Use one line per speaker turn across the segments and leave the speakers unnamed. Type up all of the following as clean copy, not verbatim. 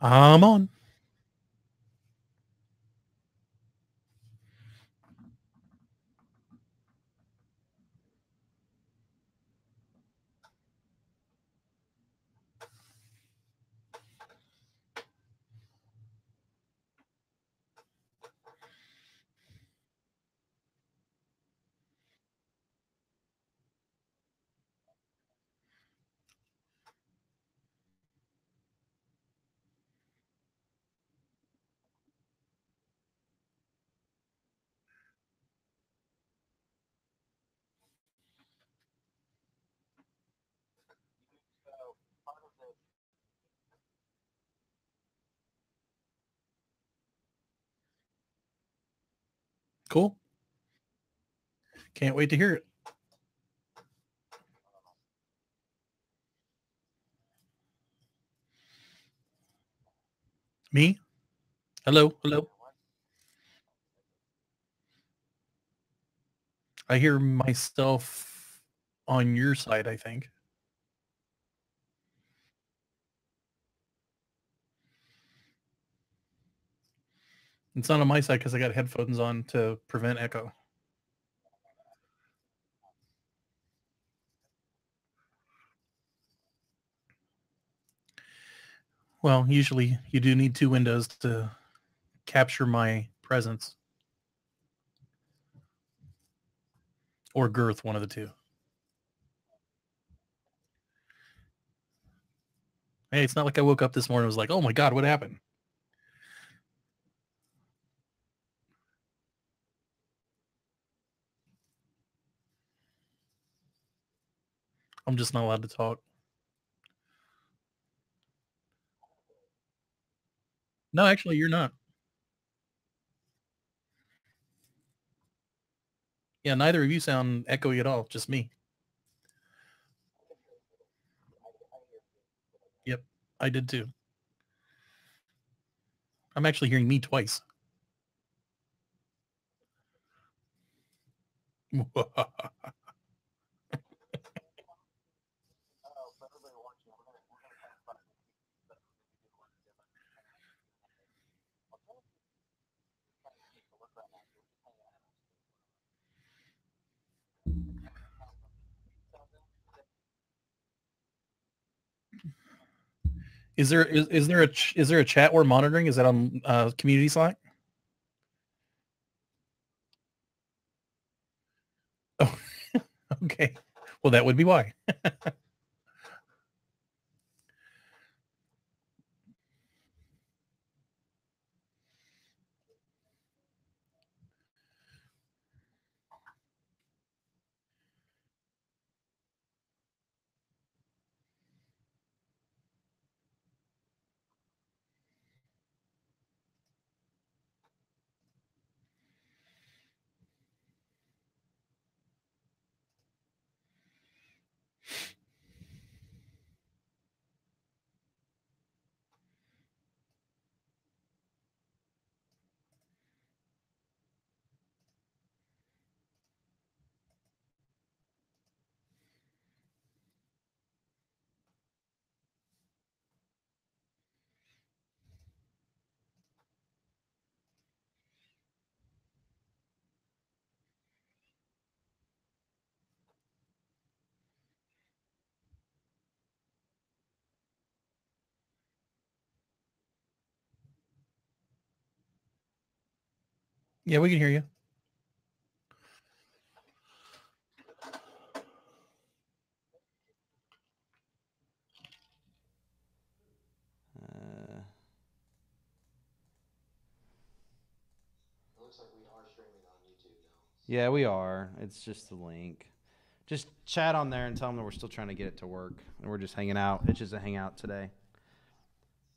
I'm on. Cool. Can't wait to hear it. Me? Hello, hello. I hear myself on your side, I think. It's not on my side because I got headphones on to prevent echo. Well, usually you do need two windows to capture my presence. Or girth, one of the two. Hey, it's not like I woke up this morning and was like, oh my God, what happened? I'm just not allowed to talk. No, actually, you're not. Yeah, neither of you sound echoey at all, just me. Yep, I did too. I'm actually hearing me twice. Is there a chat we're monitoring? Is that on community Slack? Oh, okay. Well, that would be why. Yeah, we can hear you.
Yeah, we are. It's just the link. Just chat on there and tell them that we're still trying to get it to work. And we're just hanging out. It's just a hangout today.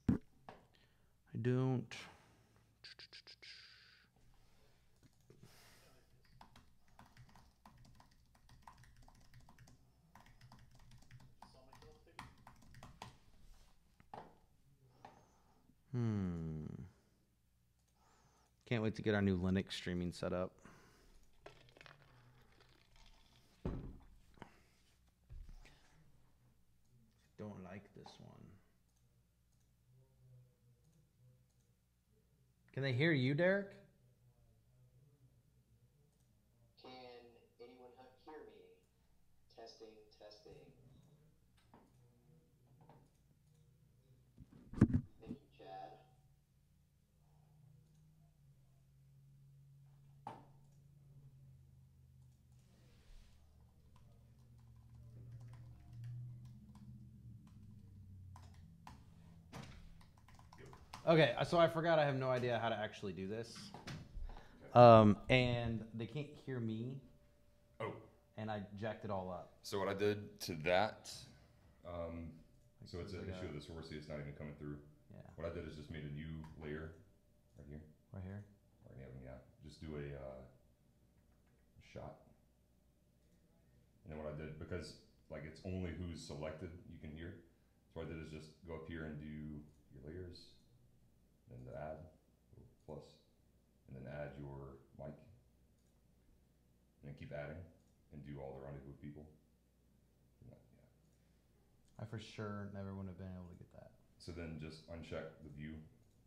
I don't. Can't wait to get our new Linux streaming set up. Don't like this one. Can they hear you, Derek?
Can anyone hear me? Testing, testing. Thank you, Chad.
Okay, so I forgot I have no idea how to actually do this. And they can't hear me.
Oh.
And I jacked it all up.
So what I did to that, so it's an issue of the source, it's not even coming through.
Yeah.
What I did is just made a new layer right here.
Right here?
Right here, yeah. Just do a shot. And then what I did, because like it's only who's selected you can hear, so what I did is just go up here and do your layers, then the add, plus, and then add your mic, and then keep adding, and do all the rendezvous people. Yeah.
I for sure never would have been able to get that.
So then just uncheck the view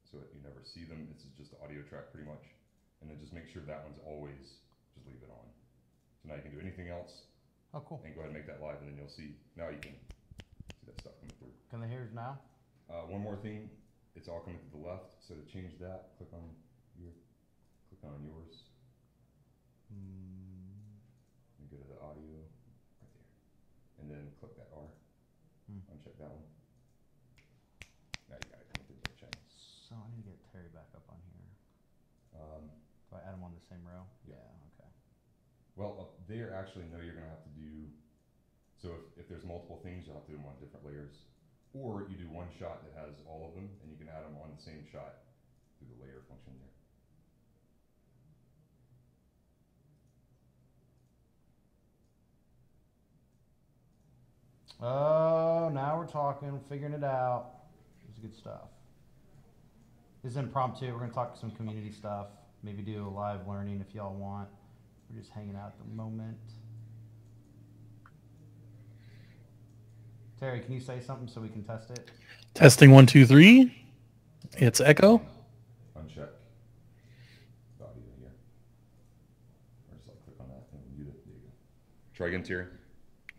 so that you never see them. It's just the audio track pretty much. And then just make sure that one's always, just leave it on. So now you can do anything else.
Oh, cool.
And go ahead and make that live, and then you'll see, now you can see that stuff coming through.
Can they hear it now?
One more thing, it's all coming to the left. So to change that, click on here, click on yours. And go to the audio right there. And then click that R. Uncheck that one. Now you got it coming through both channels.
So I need to get Terry back up on here. Do I add him on the same row?
Yeah.
Okay.
Well, up there, actually, no, you're going to have to do, so if there's multiple things, you'll have to do them on different layers. Or you do one shot that has all of them, and you can add them on the same shot through the layer function there.
Oh, now we're talking, figuring it out. This is good stuff. This is impromptu. We're going to talk some community stuff. Maybe do a live learning if y'all want. We're just hanging out at the moment. Terry, can you say something so we can test it?
Testing 1, 2, 3. It's echo.
Uncheck the audio here. Or just like click on that and mute it. There you go. Try again, Terry.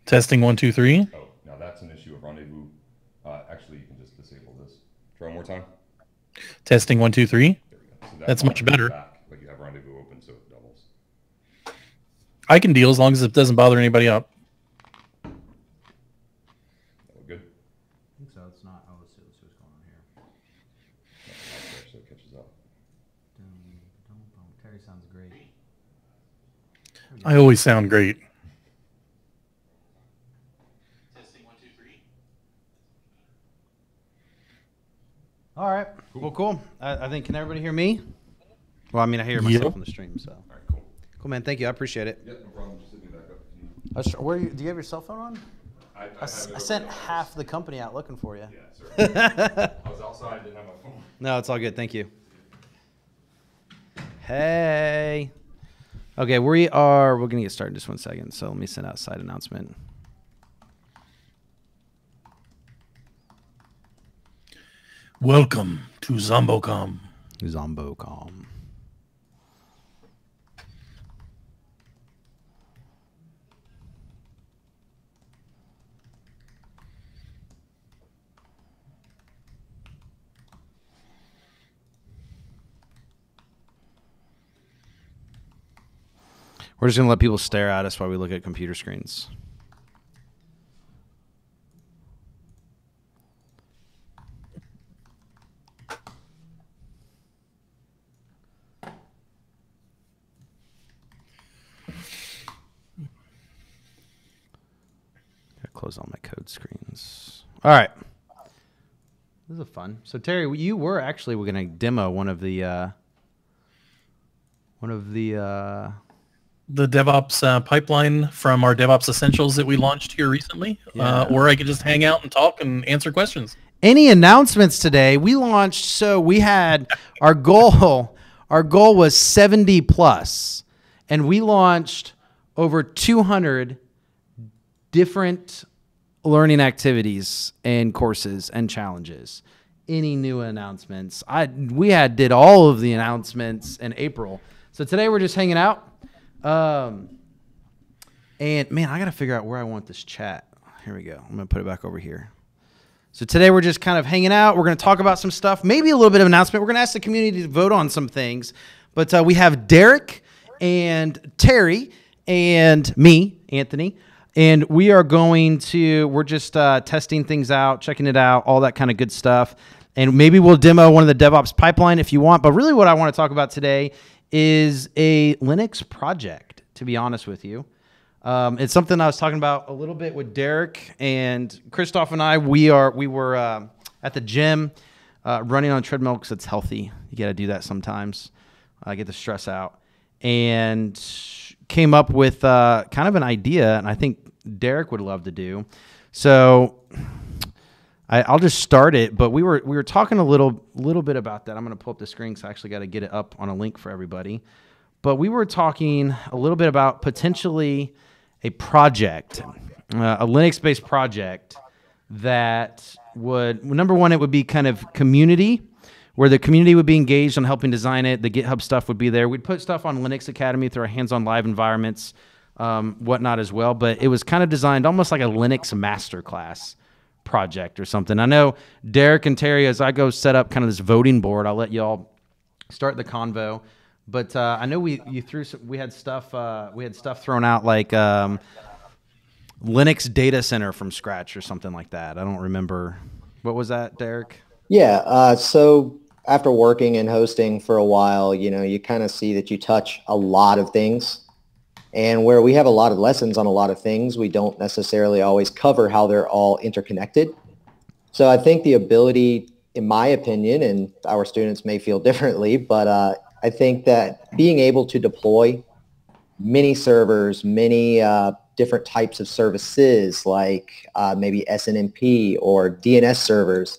Testing 1, 2, 3.
Oh, now that's an issue of rendezvous. Actually, you can just disable this. Try one more time.
Testing 1, 2, 3.
There we go. So
That's much better.
Back, like you have rendezvous open, so it doubles.
I can deal as long as it doesn't bother anybody up.
That look good?
I think so. It's not. Oh, let's see what's going on here.
So it catches up.
Terry sounds great.
I always sound great.
Testing 1, 2, 3.
All right.
Cool.
Well, cool. I think, can everybody hear me? Well, I mean, I hear myself
Yep.
on the stream, so.
All right, cool.
Cool, man. Thank you. I appreciate it.
Yep, no problem. Just hit me back up.
Where do you have your cell phone on?
I
I sent half the company out looking for you.
Yeah, sorry. I was outside, didn't have my phone.
No, it's all good. Thank you. Hey. Okay, we're going to get started in just 1 second. So let me send out side announcement.
Welcome to Zombocom.
Zombocom. We're just going to let people stare at us while we look at computer screens. Gotta close all my code screens. All right. This is fun. So Terry, you were actually going to demo one of the
The DevOps pipeline from our DevOps Essentials that we launched here recently.
Yeah.
Or I could just hang out and talk and answer questions.
Any announcements today? We launched, so we had our goal was 70 plus, and we launched over 200 different learning activities and courses and challenges any new announcements. We did all of the announcements in April. So today we're just hanging out. And man, I got to figure out where I want this chat. Here we go. I'm going to put it back over here. So today we're just kind of hanging out. We're going to talk about some stuff, maybe a little bit of announcement. We're going to ask the community to vote on some things. But we have Derek and Terry and me, Anthony. And we're just testing things out, checking it out, all that kind of good stuff. And maybe we'll demo one of the DevOps pipeline if you want. But really what I want to talk about today is a Linux project, to be honest with you. It's something I was talking about a little bit with Derek and Christoph and I. We were at the gym running on a treadmill because it's healthy. You got to do that sometimes. Get the stress out. And came up with kind of an idea, and I think Derek would love to do. So I'll just start it. But we were talking a little bit about that. I'm going to pull up the screen because I actually got to get it up on a link for everybody. But we were talking a little bit about potentially a project, a Linux-based project that would, number one, it would be kind of community, where the community would be engaged on helping design it. The GitHub stuff would be there. We'd put stuff on Linux Academy through our hands-on live environments, whatnot as well. But it was kind of designed almost like a Linux masterclass project or something. I know Derek and Terry, as I go set up kind of this voting board, I'll let y'all start the convo. But I know we had stuff thrown out like Linux data center from scratch or something like that. I don't remember. What was that, Derek?
Yeah. So after working and hosting for a while, you kind of see that you touch a lot of things, and where we have a lot of lessons on a lot of things, we don't necessarily always cover how they're all interconnected. So I think the ability, in my opinion, and our students may feel differently, but I think that being able to deploy many servers, many different types of services like maybe SNMP or DNS servers,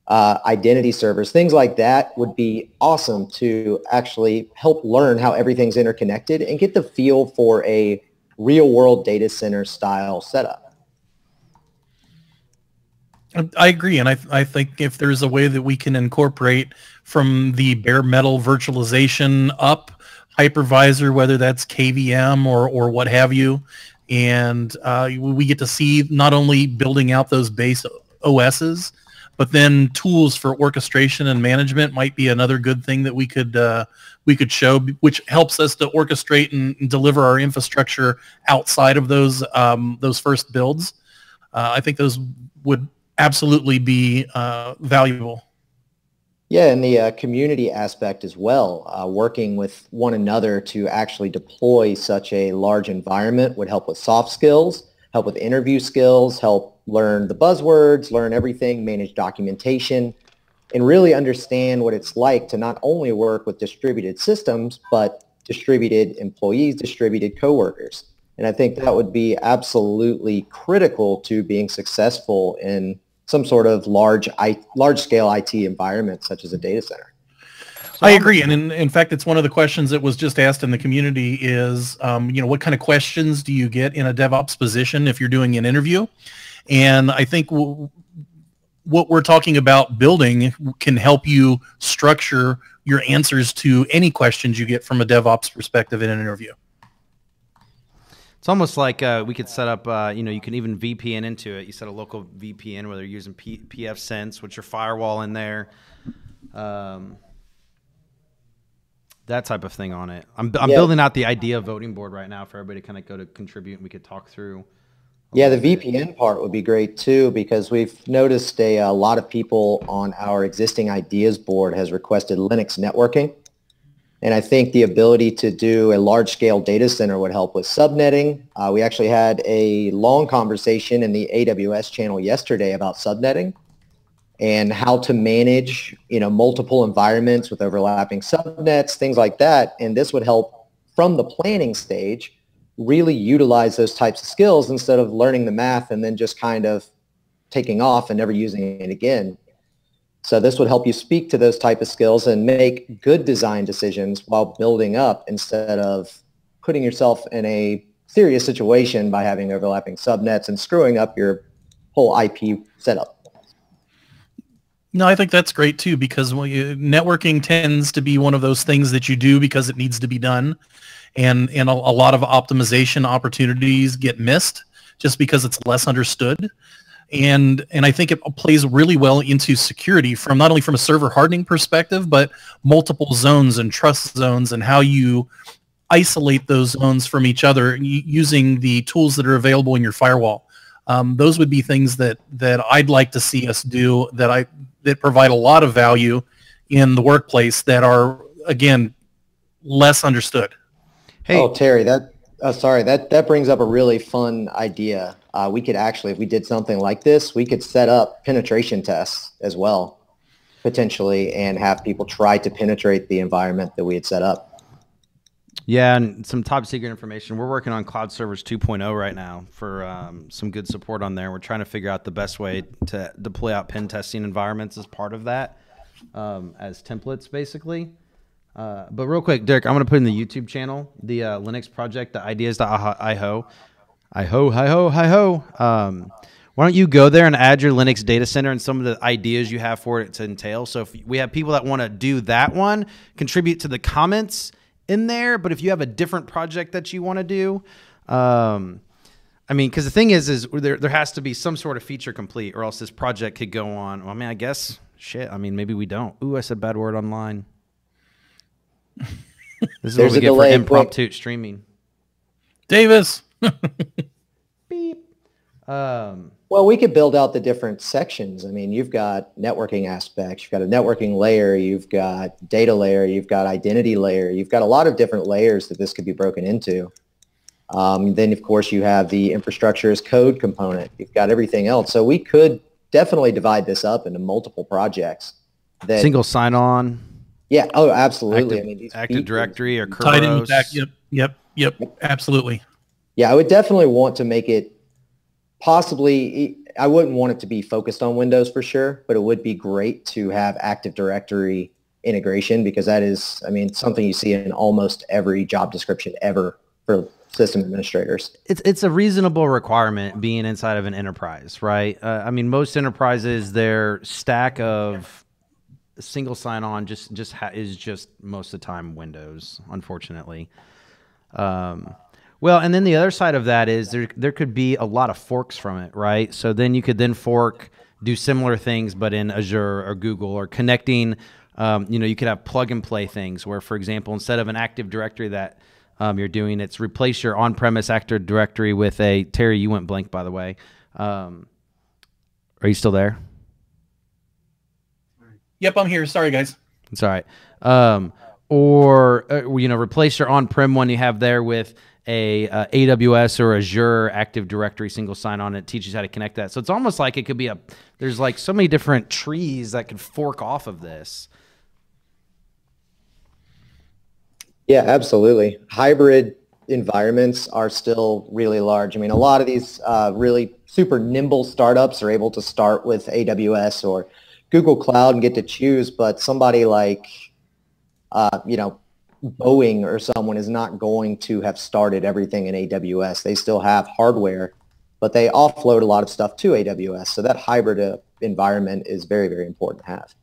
identity servers, things like that would be awesome to actually help learn how everything's interconnected and get the feel for a real-world data center style setup.
I agree, and I think if there's a way that we can incorporate from the bare metal virtualization up hypervisor, whether that's KVM or what have you, and we get to see not only building out those base OSs, but then tools for orchestration and management might be another good thing that we could show, which helps us to orchestrate and deliver our infrastructure outside of those first builds. I think those would absolutely be valuable.
Yeah, and the community aspect as well. Working with one another to actually deploy such a large environment would help with soft skills, help with interview skills, help learn the buzzwords, learn everything, manage documentation, and really understand what it's like to not only work with distributed systems, but distributed employees, distributed coworkers. And I think that would be absolutely critical to being successful in some sort of large-scale IT environment, such as a data center.
I agree, and in fact, it's one of the questions that was just asked in the community is, what kind of questions do you get in a DevOps position if you're doing an interview? And I think what we're talking about building can help you structure your answers to any questions you get from a DevOps perspective in an interview.
It's almost like we could set up, you can even VPN into it. You set a local VPN, whether you're using pfSense, which your firewall in there, that type of thing on it. I'm building out the idea voting board right now for everybody to kind of go to contribute, and we could talk through.
Yeah, the VPN part would be great too, because we've noticed a lot of people on our existing ideas board has requested Linux networking. And I think the ability to do a large-scale data center would help with subnetting. We actually had a long conversation in the AWS channel yesterday about subnetting and how to manage, multiple environments with overlapping subnets, things like that. And this would help from the planning stage really utilize those types of skills instead of learning the math and then just kind of taking off and never using it again. So this would help you speak to those type of skills and make good design decisions while building up instead of putting yourself in a serious situation by having overlapping subnets and screwing up your whole IP setup.
No, I think that's great too, because networking tends to be one of those things that you do because it needs to be done, and a lot of optimization opportunities get missed just because it's less understood. And I think it plays really well into security from not only from a server hardening perspective, but multiple zones and trust zones and how you isolate those zones from each other using the tools that are available in your firewall. Those would be things that I'd like to see us do that provide a lot of value in the workplace that are, again, less understood.
Hey, oh, Terry, that brings up a really fun idea. We could actually, if we did something like this, we could set up penetration tests as well, potentially, and have people try to penetrate the environment that we had set up.
Yeah, and some top secret information. We're working on Cloud Servers 2.0 right now for some good support on there. We're trying to figure out the best way to deploy out pen testing environments as part of that, as templates, basically. But real quick, Derek, I'm going to put in the YouTube channel, the Linux project, the ideas.iho. Why don't you go there and add your Linux data center and some of the ideas you have for it to entail? So if we have people that want to do that one, contribute to the comments in there. But if you have a different project that you want to do, I mean, because the thing is there has to be some sort of feature complete, or else this project could go on. Well, I mean, I guess shit. I mean, maybe we don't. Ooh, I said bad word online. This is what we get for impromptu streaming.
Davis.
Beep.
Well, we could build out the different sections. I mean, you've got networking aspects, you've got a networking layer, you've got data layer, you've got identity layer, you've got a lot of different layers that this could be broken into. Then, of course, you have the infrastructure as code component. You've got everything else. So we could definitely divide this up into multiple projects.
Single sign-on.
Yeah. Oh, absolutely.
Active Directory or Kerberos.
Tied in with that. Yep. Absolutely.
Yeah, I would definitely want to make it possibly, I wouldn't want it to be focused on Windows for sure, but it would be great to have Active Directory integration, because that is, I mean, something you see in almost every job description ever for system administrators.
It's a reasonable requirement being inside of an enterprise, right? I mean, most enterprises, their stack of single sign-on is just most of the time Windows, unfortunately. Well, and then the other side of that is there could be a lot of forks from it, right? So then you could then fork, do similar things, but in Azure or Google, or connecting. You could have plug and play things where, for example, instead of an Active Directory that you're doing, it's replace your on-premise Active Directory with a, Terry, you went blank, by the way. Are you still there?
Yep, I'm here. Sorry, guys.
It's all right. Or replace your on-prem one you have there with a AWS or Azure Active Directory single sign-on. It teaches how to connect that. So it's almost like it could be there's like so many different trees that could fork off of this.
Yeah, absolutely. Hybrid environments are still really large. I mean, a lot of these really super nimble startups are able to start with AWS or Google Cloud and get to choose, but somebody like, Boeing or someone is not going to have started everything in AWS. They still have hardware, but they offload a lot of stuff to AWS. So that hybrid environment is very, very important to have.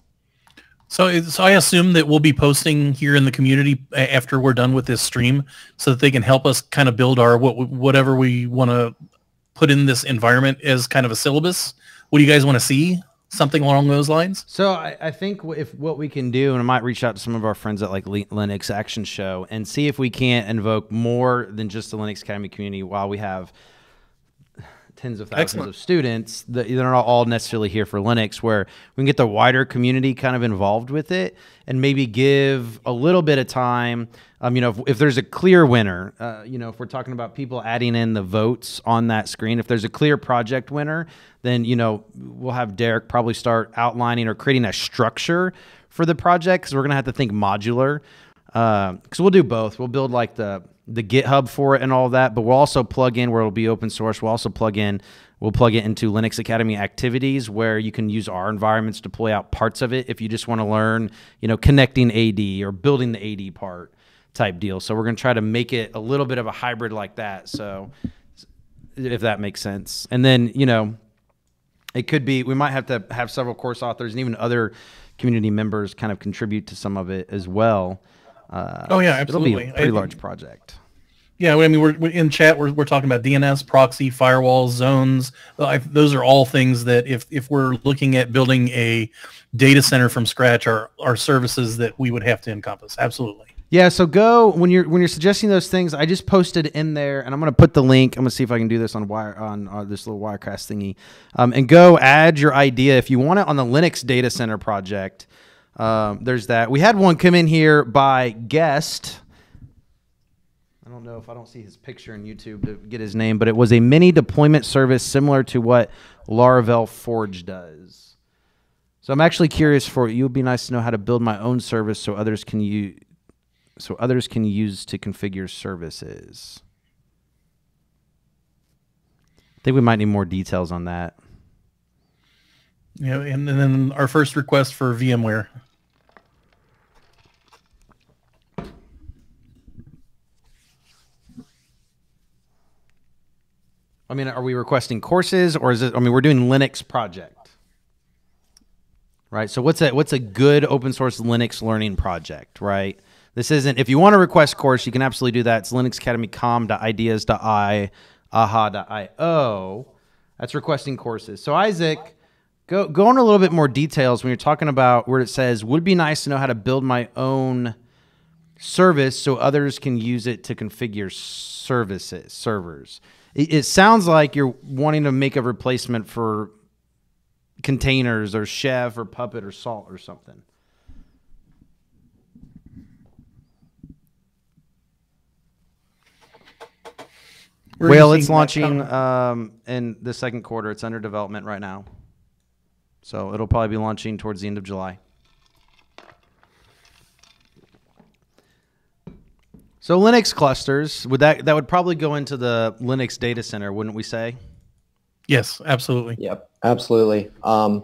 So I assume that we'll be posting here in the community after we're done with this stream, so that they can help us kind of build our whatever we want to put in this environment as kind of a syllabus. What do you guys want to see? Something along those lines?
So I think if what we can do, and I might reach out to some of our friends at like Linux Action Show and see if we can't invoke more than just the Linux Academy community while we have tens of thousands of students that they're not all necessarily here for Linux, where we can get the wider community kind of involved with it and maybe give a little bit of time. If there's a clear winner, if we're talking about people adding in the votes on that screen, if there's a clear project winner, then, we'll have Derek probably start outlining or creating a structure for the project, because we're going to have to think modular. Because we'll do both. We'll build like the GitHub for it and all that, but we'll also plug in where it'll be open source. We'll also plug it into Linux Academy activities where you can use our environments to deploy out parts of it if you just want to learn, connecting AD or building the AD part type deal. So we're going to try to make it a little bit of a hybrid like that. So if that makes sense. And then, It could be, we might have to have several course authors and even other community members kind of contribute to some of it as well.
Oh yeah, absolutely.
It'll be a pretty large project.
Yeah, I mean, we're in chat. We're talking about DNS, proxy, firewalls, zones. Those are all things that if we're looking at building a data center from scratch, are services that we would have to encompass. Absolutely.
Yeah. So go when you're suggesting those things. I just posted in there, and I'm going to put the link. I'm going to see if I can do this on this little Wirecast thingy, and go add your idea if you want it on the Linux data center project. There's that. We had one come in here by guest. I don't know if I don't see his picture in YouTube to get his name, but it was a mini deployment service similar to what Laravel Forge does. So I'm actually curious for you. It would be nice to know how to build my own service so others can use to configure services. I think we might need more details on that.
Yeah, and then our first request for VMware.
I mean, are we requesting courses, or is it? I mean, we're doing Linux project, right? So what's a good open source Linux learning project, right? This isn't. If you want to request course, you can absolutely do that. It's linuxacademy.com.ideas.aha.io. That's requesting courses. So Isaac, go into a little bit more details when you're talking about where it says would be nice to know how to build my own service so others can use it to configure servers. It sounds like you're wanting to make a replacement for containers or Chef or Puppet or Salt or something. Well, it's launching in the second quarter. It's under development right now. So it'll probably be launching towards the end of July. So Linux clusters, that would probably go into the Linux data center, wouldn't we say?
Yes, absolutely.
Yep, absolutely. I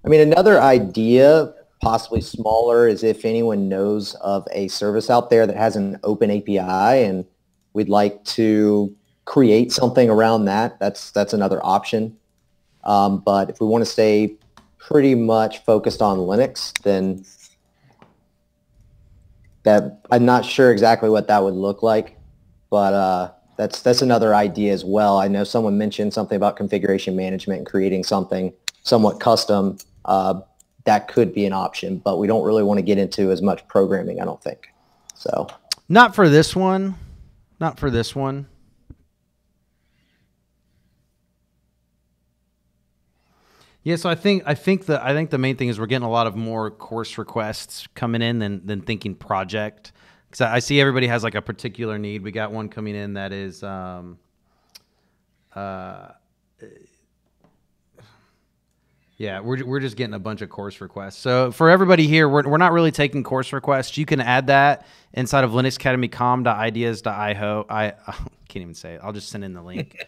mean, another idea, possibly smaller, is if anyone knows of a service out there that has an open API and we'd like to create something around that, that's another option. But if we want to stay pretty much focused on Linux, then that I'm not sure exactly what that would look like, but that's another idea as well. I know someone mentioned something about configuration management and creating something somewhat custom. That could be an option, but we don't really want to get into as much programming, I don't think. So
not for this one. Not for this one. Yeah, so I think the main thing is we're getting a lot of more course requests coming in than thinking project. Because I see everybody has like a particular need. We got one coming in that is yeah, we're just getting a bunch of course requests. So for everybody here, we're not really taking course requests. You can add that inside of linuxacademy.com.ideas.io. I can't even say it. I'll just send in the link.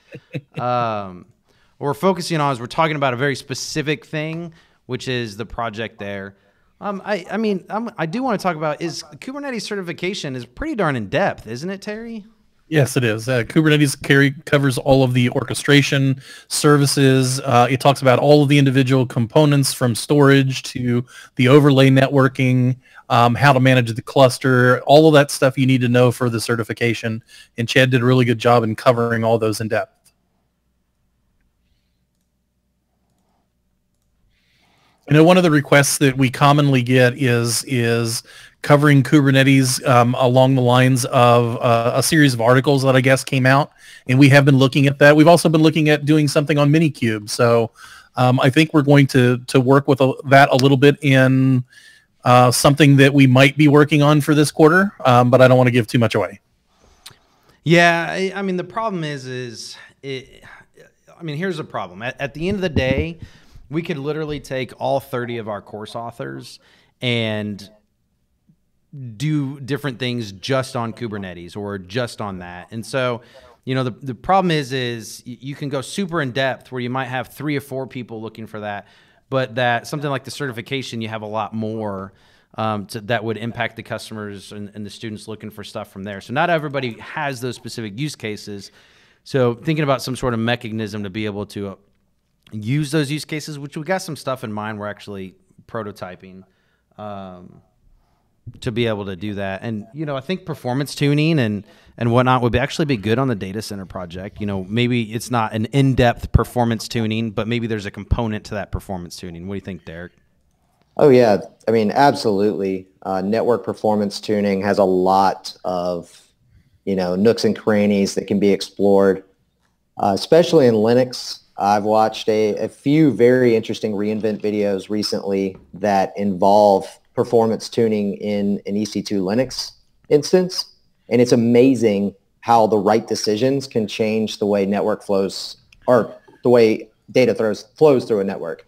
What we're focusing on is we're talking about a very specific thing, which is the project there. I do want to talk about is Kubernetes certification is pretty darn in depth, isn't it, Terry?
Yes, it is. Kubernetes covers all of the orchestration services. It talks about all of the individual components from storage to the overlay networking, how to manage the cluster, all of that stuff you need to know for the certification. And Chad did a really good job in covering all those in depth. You know, one of the requests that we commonly get is covering Kubernetes along the lines of a series of articles that I guess came out, and we have been looking at that. We've also been looking at doing something on Minikube, so I think we're going to work with that a little bit in something that we might be working on for this quarter, but I don't want to give too much away.
Yeah, I mean, the problem here's the problem. At the end of the day, we could literally take all 30 of our course authors and do different things just on Kubernetes or just on that. And so, you know, the problem is you can go super in depth where you might have 3 or 4 people looking for that, but that something like the certification, you have a lot more that would impact the customers and the students looking for stuff from there. So not everybody has those specific use cases. So thinking about some sort of mechanism to be able to use those use cases, which we got some stuff in mind. We're actually prototyping to be able to do that. And, you know, I think performance tuning and whatnot would actually be good on the data center project. You know, maybe it's not an in-depth performance tuning, but maybe there's a component to that performance tuning. What do you think, Derek?
Oh, yeah. I mean, absolutely. Network performance tuning has a lot of, you know, nooks and crannies that can be explored, especially in Linux. I've watched a few very interesting reInvent videos recently that involve performance tuning in an EC2 Linux instance. And it's amazing how the right decisions can change the way network flows, or the way data flows through a network.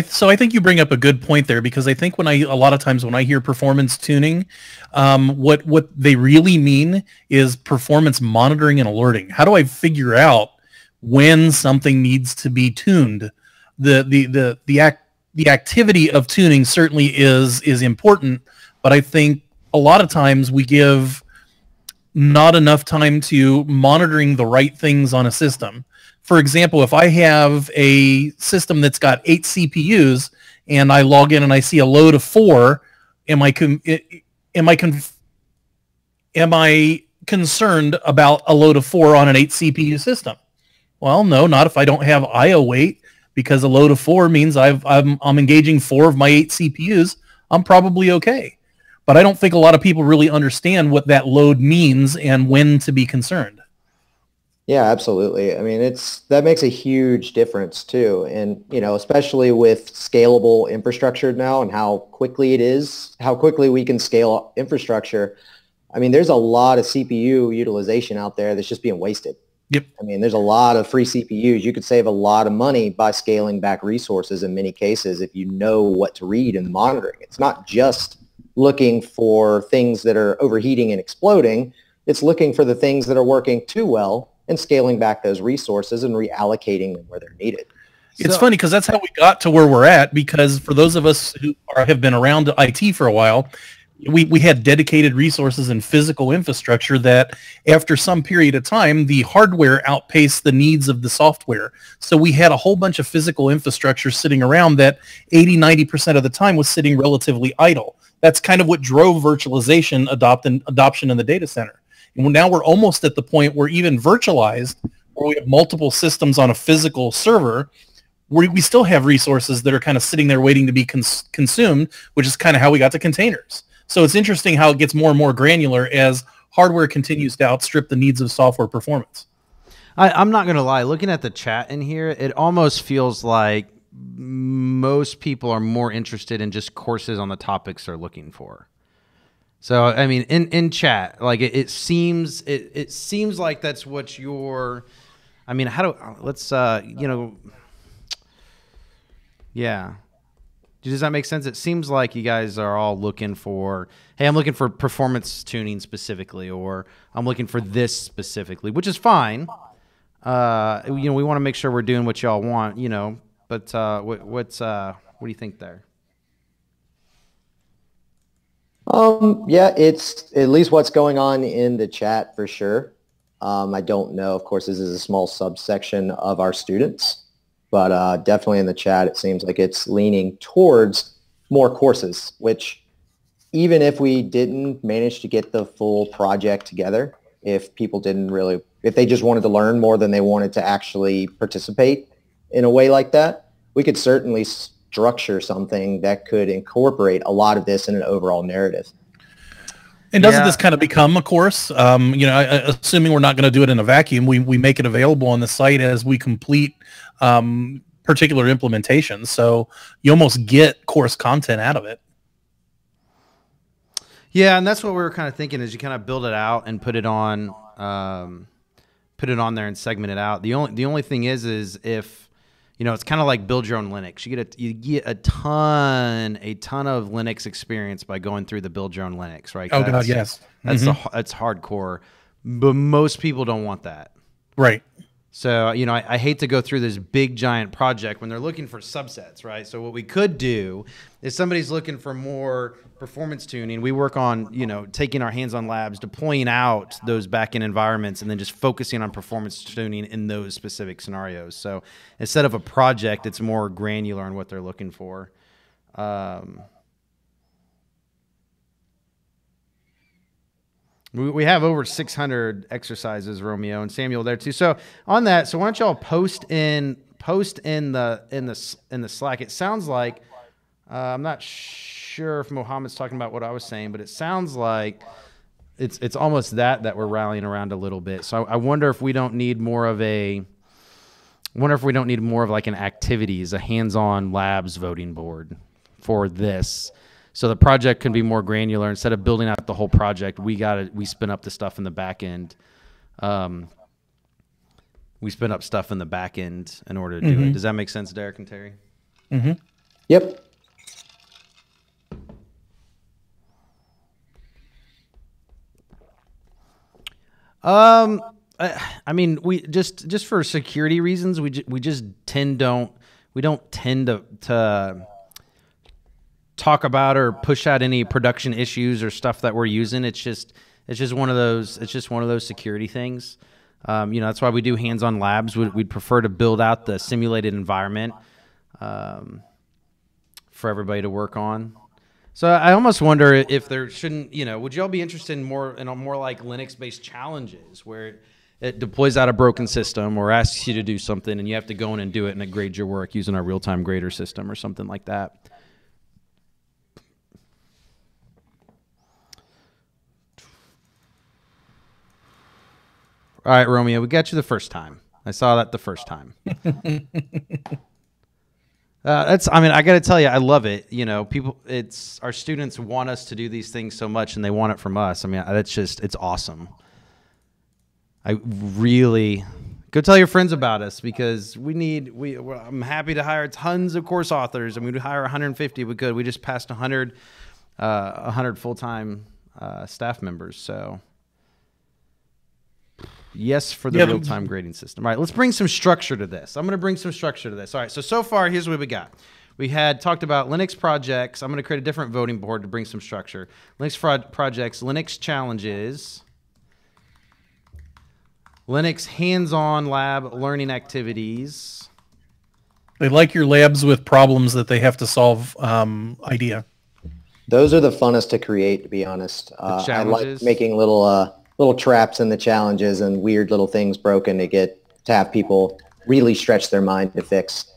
So I think you bring up a good point there, because I think a lot of times when I hear performance tuning, what they really mean is performance monitoring and alerting. How do I figure out when something needs to be tuned? The activity of tuning certainly is important, but I think a lot of times we give not enough time to monitoring the right things on a system. For example, if I have a system that's got 8 CPUs and I log in and I see a load of 4, am I concerned about a load of 4 on an 8 CPU system? Well, no, not if I don't have IO weight, because a load of 4 means I'm engaging 4 of my 8 CPUs. I'm probably okay. But I don't think a lot of people really understand what that load means and when to be concerned.
Yeah, absolutely. I mean, that makes a huge difference too. And, you know, especially with scalable infrastructure now and how quickly we can scale infrastructure. I mean, there's a lot of CPU utilization out there that's just being wasted.
Yep.
I mean, there's a lot of free CPUs. You could save a lot of money by scaling back resources in many cases if you know what to read and monitoring. It's not just looking for things that are overheating and exploding. It's looking for the things that are working too well and scaling back those resources and reallocating them where they're needed.
It's funny because that's how we got to where we're at, because for those of us who have been around IT for a while, we had dedicated resources and physical infrastructure that after some period of time, the hardware outpaced the needs of the software. So we had a whole bunch of physical infrastructure sitting around that 80-90% of the time was sitting relatively idle. That's kind of what drove virtualization adoption in the data center. And now we're almost at the point where even virtualized, where we have multiple systems on a physical server, we still have resources that are kind of sitting there waiting to be consumed, which is kind of how we got to containers. So it's interesting how it gets more and more granular as hardware continues to outstrip the needs of software performance.
I'm not going to lie. Looking at the chat in here, it almost feels like most people are more interested in just courses on the topics they're looking for. So, I mean, in chat, like it seems like that's what you're, I mean, yeah. Does that make sense? It seems like you guys are all looking for, hey, I'm looking for performance tuning specifically, or I'm looking for this specifically, which is fine. We want to make sure we're doing what y'all want, but what do you think there?
Yeah, it's at least what's going on in the chat for sure. I don't know. Of course, this is a small subsection of our students. But definitely in the chat, it seems like it's leaning towards more courses, which even if we didn't manage to get the full project together, if they just wanted to learn more than they wanted to actually participate in a way like that, we could certainly structure something that could incorporate a lot of this in an overall narrative.
And doesn't this kind of become a course? Assuming we're not going to do it in a vacuum, we make it available on the site as we complete particular implementations. So you almost get course content out of it.
Yeah, and that's what we were kind of thinking, is you kind of build it out and put it on there and segment it out. The only thing is if it's kind of like build your own Linux. You get a ton of Linux experience by going through the build your own Linux, right?
Oh God, yes.
That's hardcore, but most people don't want that.
Right.
So, you know, I hate to go through this big giant project when they're looking for subsets, right? So what we could do is somebody's looking for more performance tuning. We work on, you know, taking our hands-on labs, deploying out those back-end environments, and then just focusing on performance tuning in those specific scenarios. So instead of a project, it's more granular on what they're looking for. We have over 600 exercises, Romeo and Samuel, there too. So on that, so why don't y'all post in the Slack? It sounds like I'm not sure if Mohammed's talking about what I was saying, but it sounds like it's almost that we're rallying around a little bit. So I wonder if we don't need more of like an activities, a hands-on labs voting board for this. So the project can be more granular. Instead of building out the whole project, we spin up the stuff in the back end. We spin up stuff in the back end in order to do it. Does that make sense, Derek and Terry?
Mm-hmm.
Yep.
I mean, we just for security reasons, we don't tend to talk about or push out any production issues or stuff that we're using. It's just one of those security things. You know, that's why we do hands-on labs. We'd prefer to build out the simulated environment for everybody to work on. So I almost wonder if there shouldn't, you know, would y'all be interested in more like Linux-based challenges where it deploys out a broken system or asks you to do something and you have to go in and do it and it grades your work using our real-time grader system or something like that. All right, Romeo, we got you the first time. I saw that the first time. I got to tell you, I love it. You know, our students want us to do these things so much and they want it from us. I mean, it's awesome. Go tell your friends about us because I'm happy to hire tons of course authors. I mean, we hire 150. We could. We just passed 100 full-time staff members. So yes, for the real-time grading system. All right, let's bring some structure to this. I'm going to bring some structure to this. All right, so far, here's what we got. We had talked about Linux projects. I'm going to create a different voting board to bring some structure. Linux projects, Linux challenges, Linux hands-on lab learning activities.
They like your labs with problems that they have to solve idea.
Those are the funnest to create, to be honest. I like making little traps in the challenges and weird little things broken to have people really stretch their mind to fix.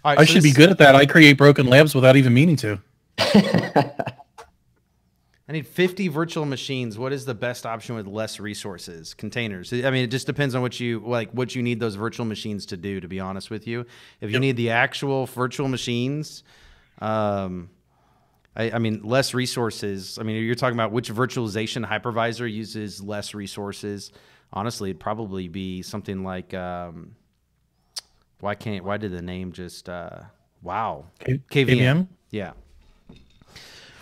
All right,
I should be good at that. I create broken labs without even meaning to.
I need 50 virtual machines. What is the best option with less resources? Containers. I mean, it just depends on what you need those virtual machines to do, to be honest with you. If you need the actual virtual machines, I mean, less resources. I mean, you're talking about which virtualization hypervisor uses less resources. Honestly, it'd probably be something like, why did the name just, wow.
KVM?
Yeah.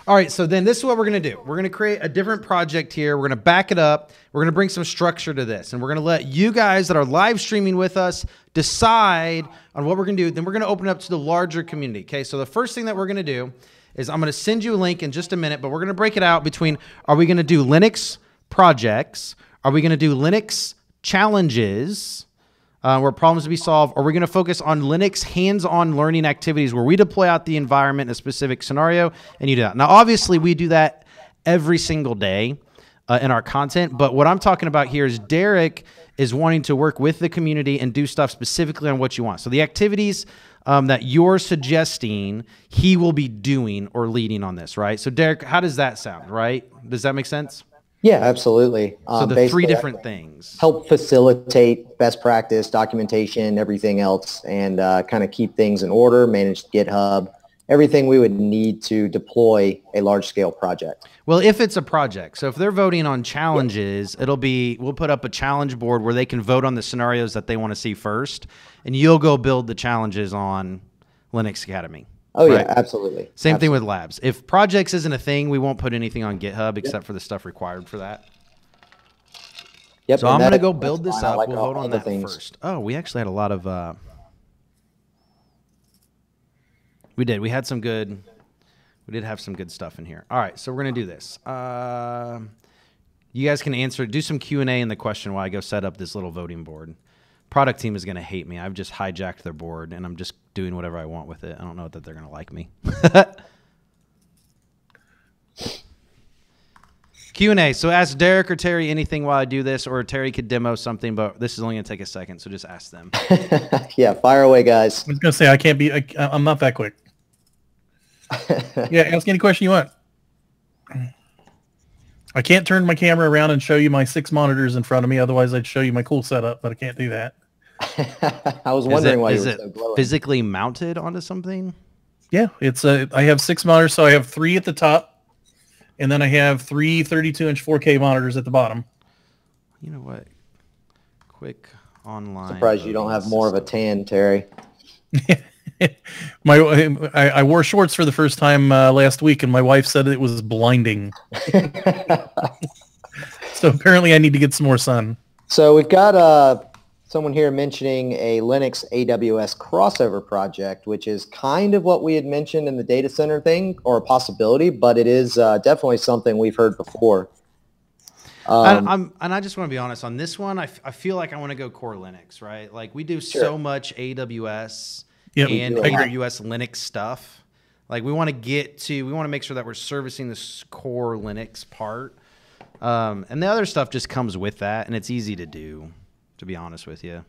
All right, so then this is what we're going to do. We're going to create a different project here. We're going to back it up. We're going to bring some structure to this, and we're going to let you guys that are live streaming with us decide on what we're going to do. Then we're going to open it up to the larger community, okay? So the first thing that we're going to do is I'm going to send you a link in just a minute, but we're going to break it out between, are we going to do Linux projects? Are we going to do Linux challenges where problems to be solved? Or are we going to focus on Linux hands-on learning activities where we deploy out the environment in a specific scenario and you do that? Now, obviously, we do that every single day in our content, but what I'm talking about here is Derek is wanting to work with the community and do stuff specifically on what you want. So the activities that you're suggesting, he will be doing or leading on this, right? So Derek, how does that sound, right? Does that make sense?
Yeah, absolutely.
So the three different things.
Help facilitate best practice, documentation, everything else, and kind of keep things in order, manage GitHub, everything we would need to deploy a large-scale project.
Well, if it's a project, so if they're voting on challenges, we'll put up a challenge board where they can vote on the scenarios that they want to see first, and you'll go build the challenges on Linux Academy.
Oh,
right?
Yeah, absolutely.
Same thing with labs. If projects isn't a thing, we won't put anything on GitHub except for the stuff required for that.
Yep.
So
and
I'm going to
that-
go
that's
build this
fine. I
up.
like
We'll
all
vote on
the
that
things.
first. Oh, we actually had a lot of. We did. We had some good. We did have some good stuff in here. All right, so we're going to do this. You guys can answer. Do some Q&A in the question while I go set up this little voting board. Product team is going to hate me. I've just hijacked their board, and I'm just doing whatever I want with it. I don't know that they're going to like me. Q&A. So ask Derek or Terry anything while I do this, or Terry could demo something, but this is only going to take a second, so just ask them.
Yeah, fire away, guys.
I was gonna say I can't be. I'm not that quick. Yeah, ask any question you want. I can't turn my camera around and show you my 6 monitors in front of me. Otherwise, I'd show you my cool setup, but I can't do that.
I was wondering why you
is
were
it
so glowing.
physically mounted onto something?
Yeah, it's I have 6 monitors, so I have 3 at the top, and then I have 3 32-inch 4K monitors at the bottom.
You know what? Quick online.
Surprised you don't have more of a tan, Terry.
I wore shorts for the first time last week, and my wife said it was blinding. So apparently, I need to get some more sun.
So we've got someone here mentioning a Linux AWS crossover project, which is kind of what we had mentioned in the data center thing, or a possibility, but it is definitely something we've heard before.
And I just want to be honest on this one. I feel like I want to go core Linux, right? Like we do so much AWS
Yep,
and
I agree.
AWS Linux stuff. Like we want to make sure that we're servicing this core Linux part. And the other stuff just comes with that, and it's easy to do, to be honest with you.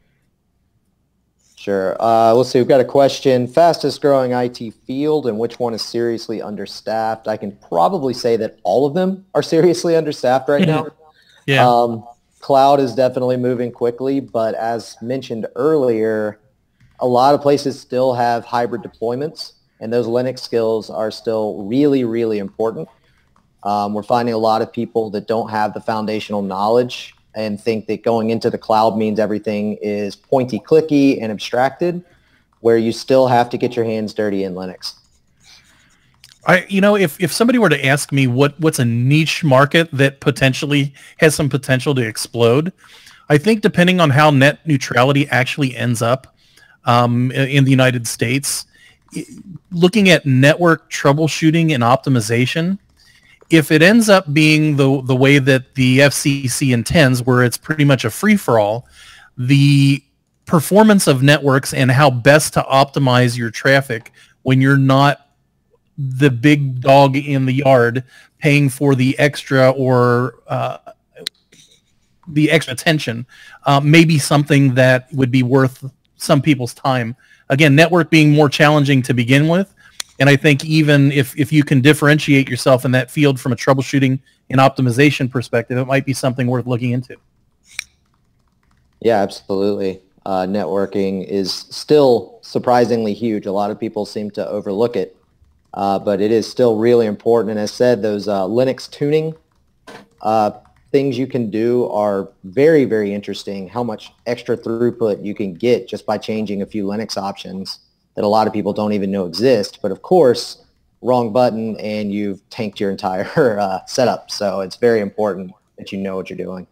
Sure. Let's see. We've got a question. Fastest growing IT field and which one is seriously understaffed? I can probably say that all of them are seriously understaffed right now.
Yeah.
Cloud is definitely moving quickly, but as mentioned earlier, a lot of places still have hybrid deployments, and those Linux skills are still really, really important. We're finding a lot of people that don't have the foundational knowledge and think that going into the cloud means everything is pointy clicky and abstracted, where you still have to get your hands dirty in Linux.
If somebody were to ask me what's a niche market that potentially has some potential to explode, I think depending on how net neutrality actually ends up in the United States, looking at network troubleshooting and optimization, if it ends up being the way that the FCC intends, where it's pretty much a free-for-all, the performance of networks and how best to optimize your traffic when you're not the big dog in the yard paying for the extra or the extra attention may be something that would be worth some people's time. Again, network being more challenging to begin with. And I think even if you can differentiate yourself in that field from a troubleshooting and optimization perspective, it might be something worth looking into.
Yeah, absolutely. Networking is still surprisingly huge. A lot of people seem to overlook it, but it is still really important. And as said, those Linux tuning things you can do are very, very interesting. How much extra throughput you can get just by changing a few Linux options that a lot of people don't even know exist. But of course, wrong button and you've tanked your entire setup. So it's very important that you know what you're doing.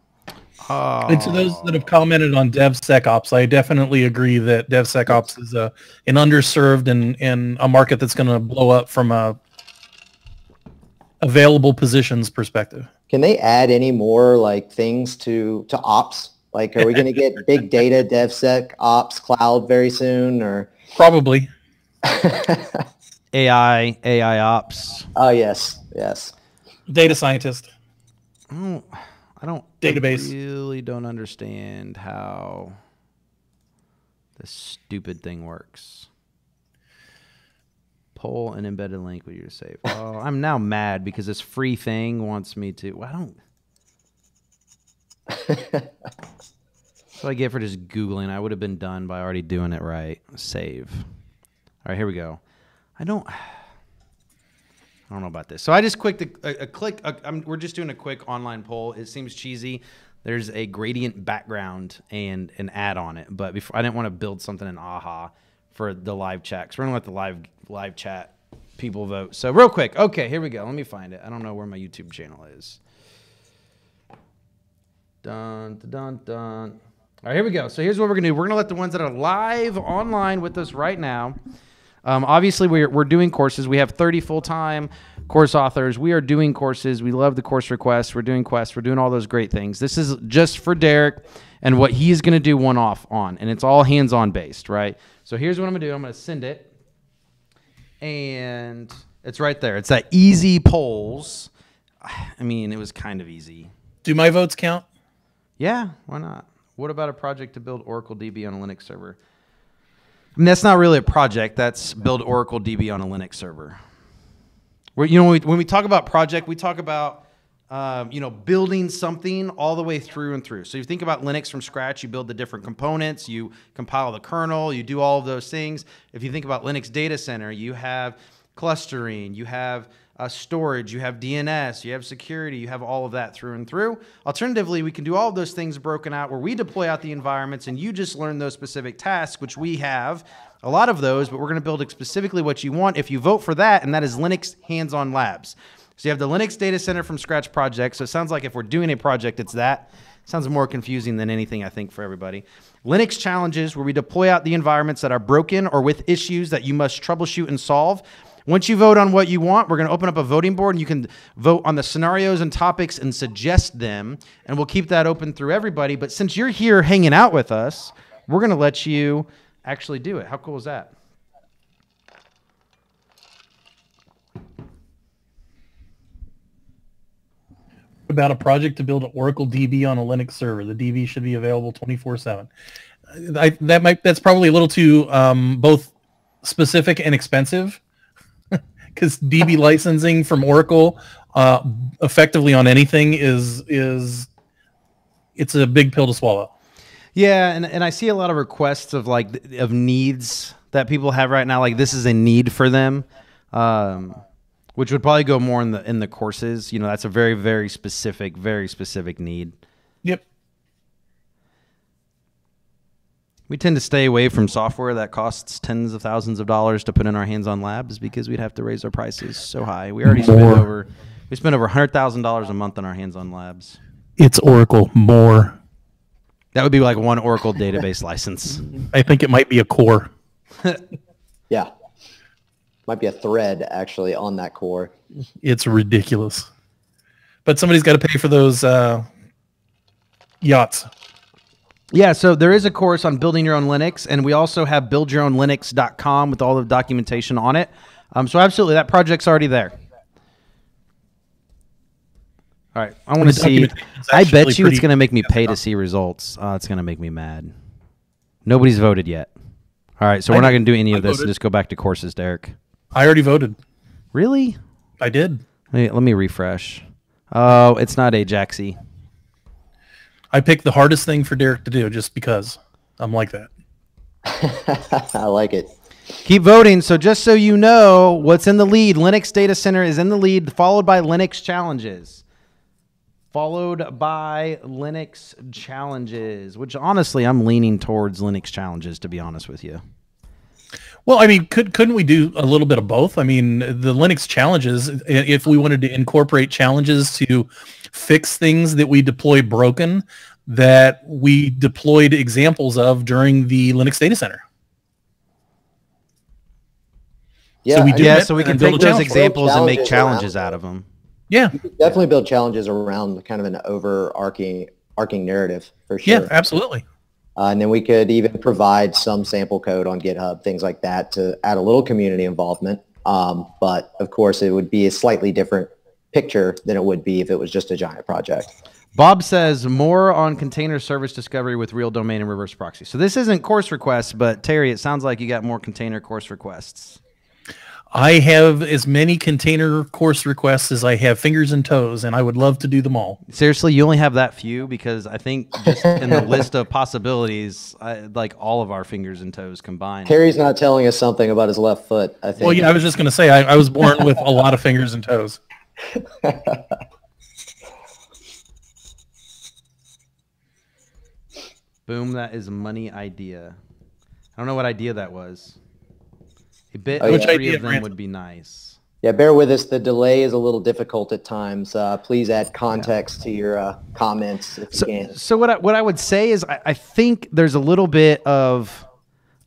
And to those that have commented on DevSecOps, I definitely agree that DevSecOps is an underserved and a market that's going to blow up from a available positions perspective.
Can they add any more like things to ops? Like, are we going to get big data, DevSecOps, cloud very soon, or?
Probably.
AI ops.
Oh, yes.
Data scientist.
I don't
Database.
really don't understand how this stupid thing works. Pull an embedded link with your save. Oh, I'm now mad because this free thing wants me to. Well, I don't. That's what I get for just Googling. I would have been done by already doing it right. Save. All right, here we go. I don't know about this. So I just clicked we're just doing a quick online poll. It seems cheesy. There's a gradient background and an ad on it, but before I didn't want to build something in AHA for the live chat. So we're gonna let the live chat people vote. So real quick, okay, here we go. Let me find it. I don't know where my YouTube channel is. Dun, dun, dun, dun. All right, here we go. So here's what we're going to do. We're going to let the ones that are live online with us right now. Obviously, we're doing courses. We have 30 full-time course authors. We are doing courses. We love the course requests. We're doing quests. We're doing all those great things. This is just for Derek and what he's going to do one-off on, and it's all hands-on based, right? So here's what I'm going to do. I'm going to send it, and it's right there. It's that easy polls. I mean, it was kind of easy.
Do my votes count?
Yeah, why not? What about a project to build Oracle DB on a Linux server? I mean, that's not really a project. That's build Oracle DB on a Linux server. Where, you know, when we talk about project, we talk about building something all the way through and through. So you think about Linux from scratch, you build the different components, you compile the kernel, you do all of those things. If you think about Linux Data Center, you have clustering, you have storage, you have DNS, you have security, you have all of that through and through. Alternatively, we can do all of those things broken out where we deploy out the environments and you just learn those specific tasks, which we have a lot of those, but we're going to build specifically what you want if you vote for that, and that is Linux Hands-On Labs. So you have the Linux Data Center from scratch project. So it sounds like if we're doing a project, it's that. Sounds more confusing than anything, I think, for everybody. Linux challenges, where we deploy out the environments that are broken or with issues that you must troubleshoot and solve. Once you vote on what you want, we're going to open up a voting board, and you can vote on the scenarios and topics and suggest them, and we'll keep that open through everybody. But since you're here hanging out with us, we're going to let you actually do it. How cool is that?
About a project to build an Oracle DB on a Linux server. The DB should be available 24/7. That's probably a little too both specific and expensive, because DB licensing from Oracle effectively on anything is it's a big pill to swallow.
Yeah, and I see a lot of requests of of needs that people have right now. Like, this is a need for them, which would probably go more in the courses. You know, that's a very, very specific need.
Yep.
We tend to stay away from software that costs tens of thousands of dollars to put in our hands-on labs because we'd have to raise our prices so high. We already spend over $100,000 a month on our hands-on labs.
It's Oracle more.
That would be like one Oracle database license.
I think it might be a core.
Yeah. Might be a thread actually on that core.
It's ridiculous. But somebody's got to pay for those yachts.
Yeah, so there is a course on building your own Linux, and we also have buildyourownlinux.com with all the documentation on it. So absolutely, that project's already there. All right, I want to see. I bet you it's going to make me pay to see results. It's going to make me mad. Nobody's voted yet. All right, so we're not going to do any of this and just go back to courses, Derek.
I already voted.
Really?
I did.
Let me refresh. Oh, it's not Ajaxy.
I picked the hardest thing for Derek to do just because I'm like that.
I like it.
Keep voting. So just so you know what's in the lead, Linux Data Center is in the lead, followed by Linux Challenges. Which honestly, I'm leaning towards Linux Challenges, to be honest with you.
Well, I mean, couldn't we do a little bit of both? I mean, the Linux challenges, if we wanted to incorporate challenges to fix things that we deploy broken, that we deployed examples of during the Linux Data Center.
Yeah,
so we can take those examples and make challenges out of them.
Yeah,
you could definitely build challenges around kind of an overarching narrative for sure.
Yeah, absolutely.
And then we could even provide some sample code on GitHub, things like that, to add a little community involvement. But of course, it would be a slightly different picture than it would be if it was just a giant project.
Bob says more on container service discovery with real domain and reverse proxy. So this isn't course requests, but Terry, it sounds like you got more container course requests.
I have as many container course requests as I have fingers and toes, and I would love to do them all.
Seriously, you only have that few? Because I think just in the list of possibilities, like all of our fingers and toes combined.
Terry's not telling us something about his left foot, I think.
Well, yeah, I was just going to say, I was born with a lot of fingers and toes.
Boom, that is a money idea. I don't know what idea that was. A bit
Which
of three
idea,
of them
Grant?
would be nice.
Yeah, bear with us. The delay is a little difficult at times. Please add context to your comments if you can.
So what I would say is I think there's a little bit of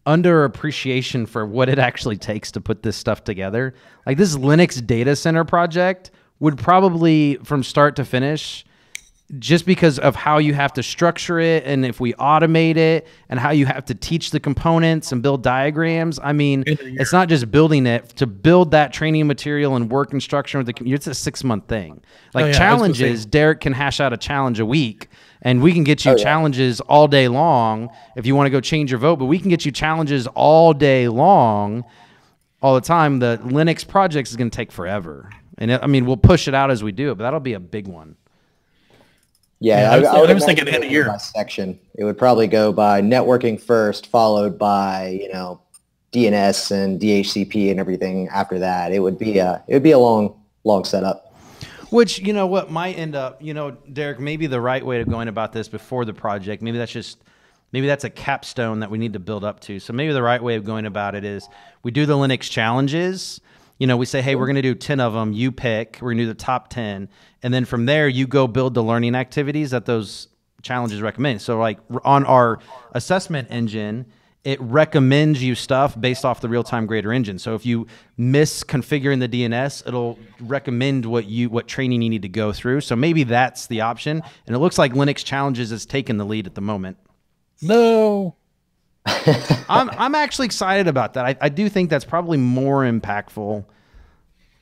underappreciation for what it actually takes to put this stuff together. Like this Linux data center project would probably, from start to finish, just because of how you have to structure it and if we automate it and how you have to teach the components and build diagrams. I mean, it's not just building it. To build that training material and work instruction with the community, it's a 6-month thing. Like challenges, Derek can hash out a challenge a week and we can get you challenges all day long if you want to go change your vote, but we can get you challenges all day long, all the time. The Linux project is going to take forever. And I mean, we'll push it out as we do it, but that'll be a big one.
Yeah,
I was thinking end of year.
By section. It would probably go by networking first, followed by, you know, DNS and DHCP and everything after that. It would be a long setup.
Which, you know what, might end up, you know, Derek, maybe the right way of going about this before the project, maybe that's a capstone that we need to build up to. So maybe the right way of going about it is we do the Linux challenges. You know, we say, hey, we're going to do 10 of them. You pick. We're going to do the top 10. And then from there, you go build the learning activities that those challenges recommend. So like on our assessment engine, it recommends you stuff based off the real-time grader engine. So if you miss configuring the DNS, it'll recommend what training you need to go through. So maybe that's the option. And it looks like Linux Challenges is taking the lead at the moment.
No.
I'm actually excited about that. I do think that's probably more impactful.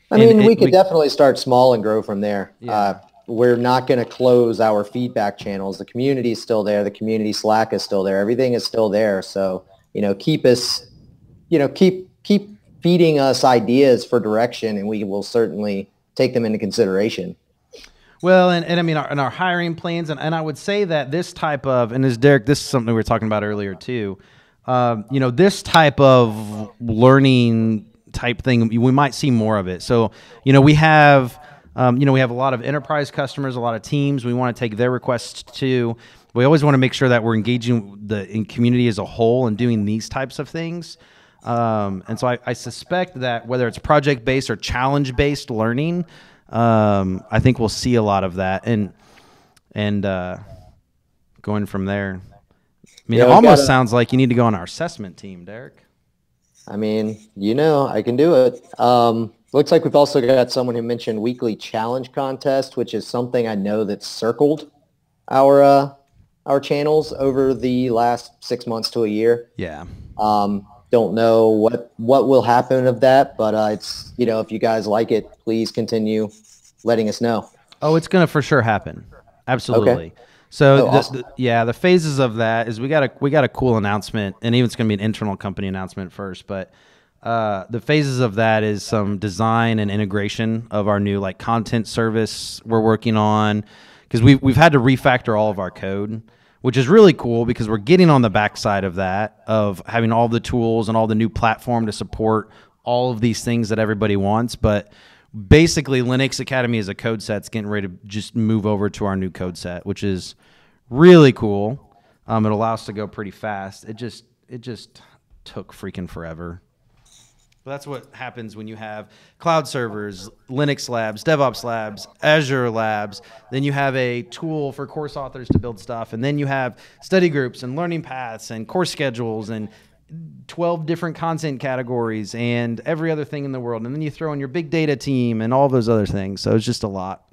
I mean, we could definitely start small and grow from there. Yeah. We're not going to close our feedback channels. The community is still there. The community Slack is still there. Everything is still there. So, you know, keep feeding us ideas for direction, and we will certainly take them into consideration.
Well, and I mean, our hiring plans, and I would say that this type of, and as Derek, this is something we were talking about earlier too, you know, this type of learning type thing, we might see more of it. So, you know, we have a lot of enterprise customers, a lot of teams. We want to take their requests too. We always want to make sure that we're engaging the community as a whole and doing these types of things. And so I suspect that whether it's project-based or challenge-based learning, I think we'll see a lot of that, and going from there. I mean, it almost sounds like you need to go on our assessment team, Derek.
I mean, you know, I can do it. Looks like we've also got someone who mentioned weekly challenge contest, which is something I know that's circled our channels over the last 6 months to a year.
Yeah.
Don't know what will happen of that, but it's, you know, if you guys like it, please continue letting us know.
Oh, it's gonna for sure happen. Absolutely. Okay. So
awesome.
the phases of that is we got a cool announcement, and even it's gonna be an internal company announcement first, but the phases of that is some design and integration of our new like content service we're working on, because we've had to refactor all of our code, which is really cool because we're getting on the backside of that, of having all the tools and all the new platform to support all of these things that everybody wants. But basically, Linux Academy as a code set's getting ready to just move over to our new code set, which is really cool. It allows us to go pretty fast. It just took freaking forever. But that's what happens when you have cloud servers, Linux labs, DevOps labs, Azure labs. Then you have a tool for course authors to build stuff. And then you have study groups and learning paths and course schedules and 12 different content categories and every other thing in the world. And then you throw in your big data team and all those other things. So it's just a lot.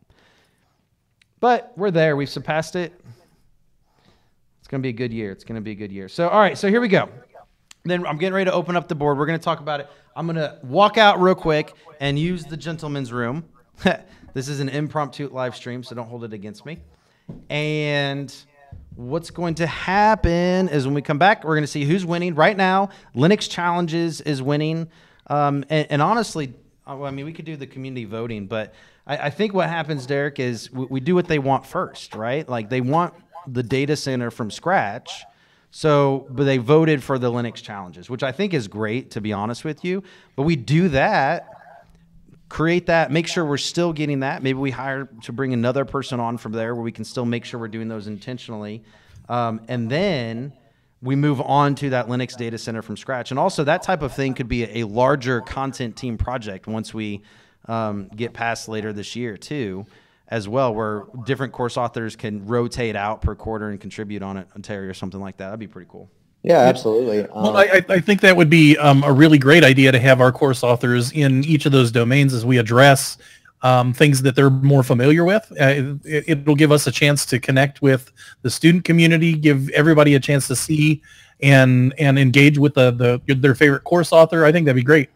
But we're there. We've surpassed it. It's going to be a good year. It's going to be a good year. So, all right. So here we go. Then I'm getting ready to open up the board. We're going to talk about it. I'm going to walk out real quick and use the gentleman's room. This is an impromptu live stream, so don't hold it against me. And what's going to happen is when we come back, we're going to see who's winning. Right now, Linux Challenges is winning. And honestly, I mean, we could do the community voting, but I think what happens, Derek, is we do what they want first, right? Like they want the data center from scratch. So, but they voted for the Linux Challenges, which I think is great, to be honest with you. But we do that, create that, make sure we're still getting that. Maybe we hire to bring another person on from there where we can still make sure we're doing those intentionally. And then we move on to that Linux data center from scratch. And also that type of thing could be a larger content team project once we get passed later this year too, as well, where different course authors can rotate out per quarter and contribute on it, Terry, or something like that. That'd be pretty cool.
Yeah, absolutely.
Well, I think that would be a really great idea to have our course authors in each of those domains as we address things that they're more familiar with. It'll give us a chance to connect with the student community, give everybody a chance to see and engage with their favorite course author. I think that'd be great.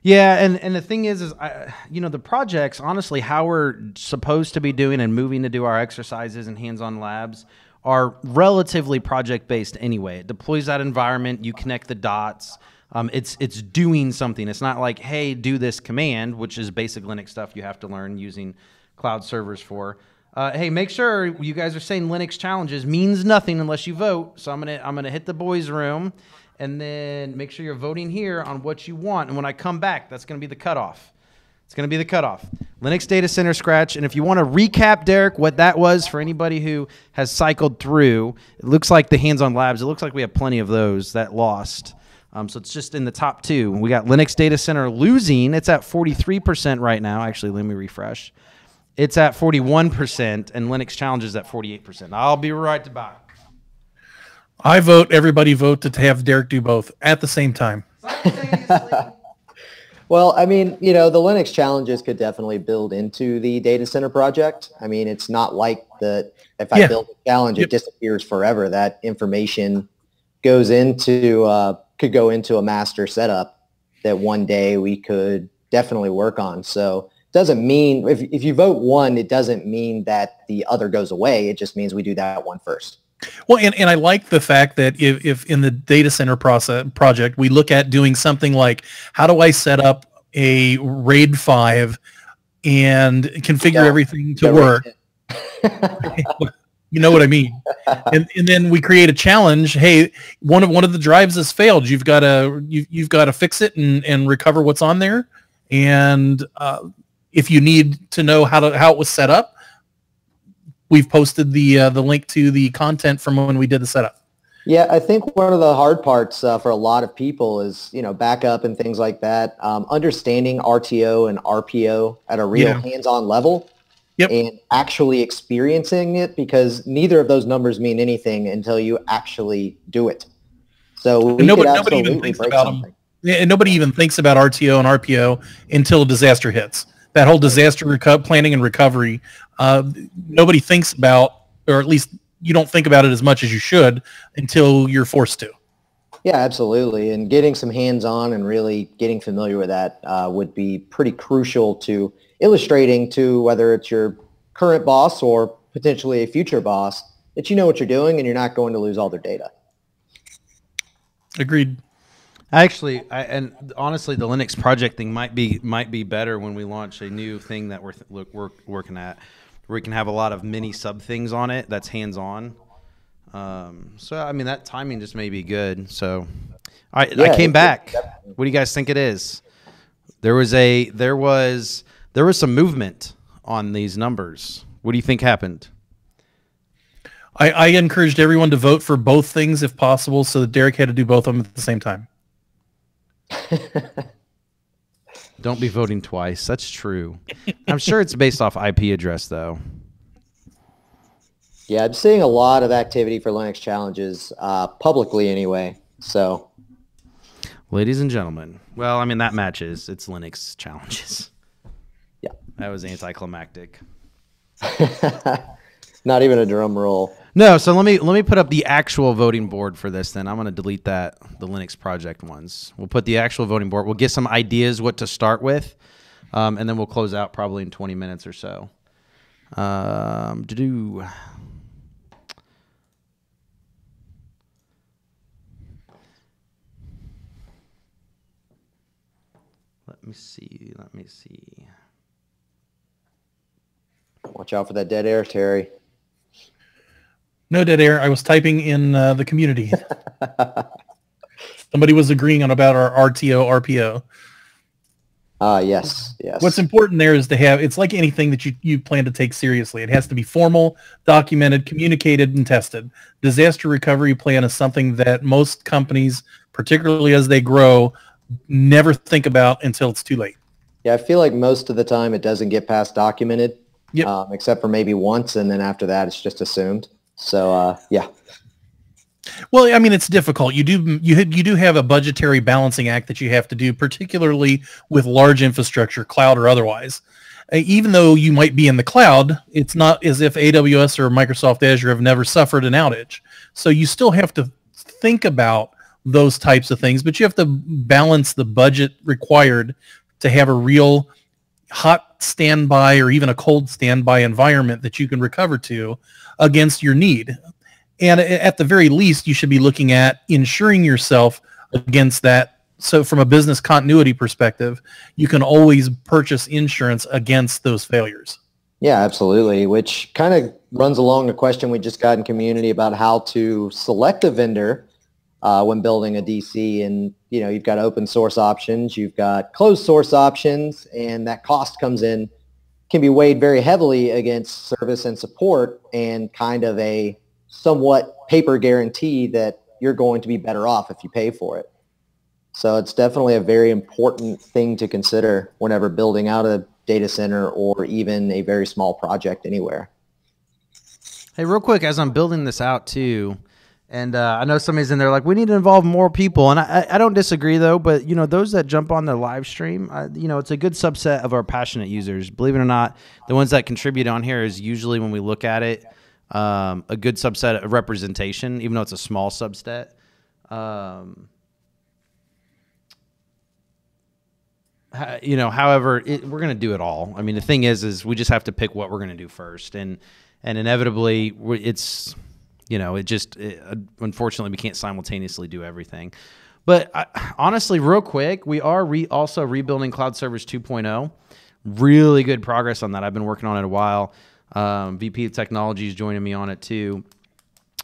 Yeah, and the thing is the projects, honestly, how we're supposed to be doing and moving to do our exercises and hands-on labs are relatively project-based anyway. It deploys that environment, you connect the dots. It's doing something. It's not like, hey, do this command, which is basic Linux stuff you have to learn using cloud servers for. Hey, make sure you guys are saying Linux challenges means nothing unless you vote. So I'm gonna hit the boys' room, and then make sure you're voting here on what you want. And when I come back, that's gonna be the cutoff. It's gonna be the cutoff. Linux Data Center Scratch. And if you want to recap, Derek, what that was for anybody who has cycled through, it looks like the hands-on labs. It looks like we have plenty of those that lost. So it's just in the top two. We got Linux Data Center losing. It's at 43% right now. Actually, let me refresh. It's at 41%, and Linux Challenges at 48%. I'll be right back.
I vote, everybody vote to have Derek do both at the same time.
Well, I mean, the Linux challenges could definitely build into the data center project. I mean, it's not like if I build a challenge, it disappears forever. That information goes into, could go into a master setup that one day we could definitely work on. So it doesn't mean, if you vote one, it doesn't mean that the other goes away. It just means we do that one first.
Well, and I like the fact that if in the data center project, we look at doing something like, how do I set up a RAID 5 and configure everything to work? You know what I mean? And then we create a challenge. Hey, one of the drives has failed. You've got to fix it and recover what's on there. And if you need to know how it was set up, we've posted the link to the content from when we did the setup.
Yeah, I think one of the hard parts for a lot of people is, backup and things like that. Understanding RTO and RPO at a real hands-on level. Yep. And actually experiencing it, because neither of those numbers mean anything until you actually do it. So
nobody even thinks about them. Yeah, and nobody even thinks about RTO and RPO until a disaster hits. That whole disaster planning and recovery, nobody thinks about, or at least you don't think about it as much as you should until you're forced to.
Yeah, absolutely. And getting some hands-on and really getting familiar with that would be pretty crucial to illustrating to whether it's your current boss or potentially a future boss that you know what you're doing and you're not going to lose all their data.
Agreed.
Actually, and honestly, the Linux project thing might be better when we launch a new thing that we're working at, where we can have a lot of mini sub things on it that's hands-on. So I mean, that timing just may be good. So I came back. What do you guys think it is? There was some movement on these numbers. What do you think happened?
I encouraged everyone to vote for both things if possible, so that Derek had to do both of them at the same time.
Don't be voting twice. That's true. I'm sure it's based off IP address, though.
Yeah, I'm seeing a lot of activity for Linux challenges, publicly anyway. So,
ladies and gentlemen, well, I mean, that matches. It's Linux challenges.
Yeah.
That was anticlimactic.
Not even a drum roll.
No, so let me put up the actual voting board for this then. I'm going to delete the Linux project ones. We'll put the actual voting board. We'll get some ideas what to start with, and then we'll close out probably in 20 minutes or so. Let me see.
Watch out for that dead air, Terry.
No dead air. I was typing in the community. Somebody was agreeing about our RTO, RPO.
Yes.
What's important there is to have, it's like anything that you plan to take seriously. It has to be formal, documented, communicated, and tested. Disaster recovery plan is something that most companies, particularly as they grow, never think about until it's too late.
Yeah, I feel like most of the time it doesn't get past documented,
Yep.
Except for maybe once, and then after that it's just assumed. So yeah.
Well, I mean, it's difficult. You do have a budgetary balancing act that you have to do, particularly with large infrastructure, cloud or otherwise. Even though you might be in the cloud, it's not as if AWS or Microsoft Azure have never suffered an outage. So you still have to think about those types of things, but you have to balance the budget required to have a real hot standby or even a cold standby environment that you can recover to against your need. And at the very least, you should be looking at insuring yourself against that. So from a business continuity perspective, you can always purchase insurance against those failures.
Yeah, absolutely. Which kind of runs along the question we just got in community about how to select a vendor when building a DC. And, you know, you've got open source options, you've got closed source options, and that cost can be weighed very heavily against service and support and kind of a somewhat paper guarantee that you're going to be better off if you pay for it. So it's definitely a very important thing to consider whenever building out a data center or even a very small project anywhere.
Hey, real quick, as I'm building this out too, and I know somebody's in there like, we need to involve more people. And I don't disagree though, but you know, those that jump on the live stream, you know, it's a good subset of our passionate users. Believe it or not, the ones that contribute on here is usually, when we look at it, a good subset of representation, even though it's a small subset. You know, however, we're going to do it all. I mean, the thing is we just have to pick what we're going to do first. And inevitably it's, you know, unfortunately we can't simultaneously do everything. But honestly, real quick, we are also rebuilding Cloud Servers 2.0. Really good progress on that. I've been working on it a while. VP of Technology is joining me on it too,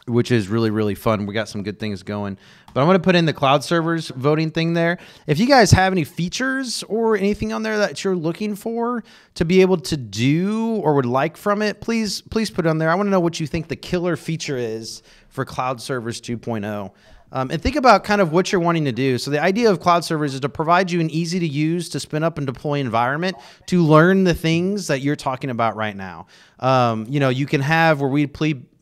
which is really, really fun. We got some good things going. But I'm going to put in the Cloud Servers voting thing there. If you guys have any features or anything on there that you're looking for to be able to do or would like from it, please put it on there. I want to know what you think the killer feature is for Cloud Servers 2.0. And think about kind of what you're wanting to do. So the idea of Cloud Servers is to provide you an easy to use, to spin up and deploy environment to learn the things that you're talking about right now. You know, you can have where we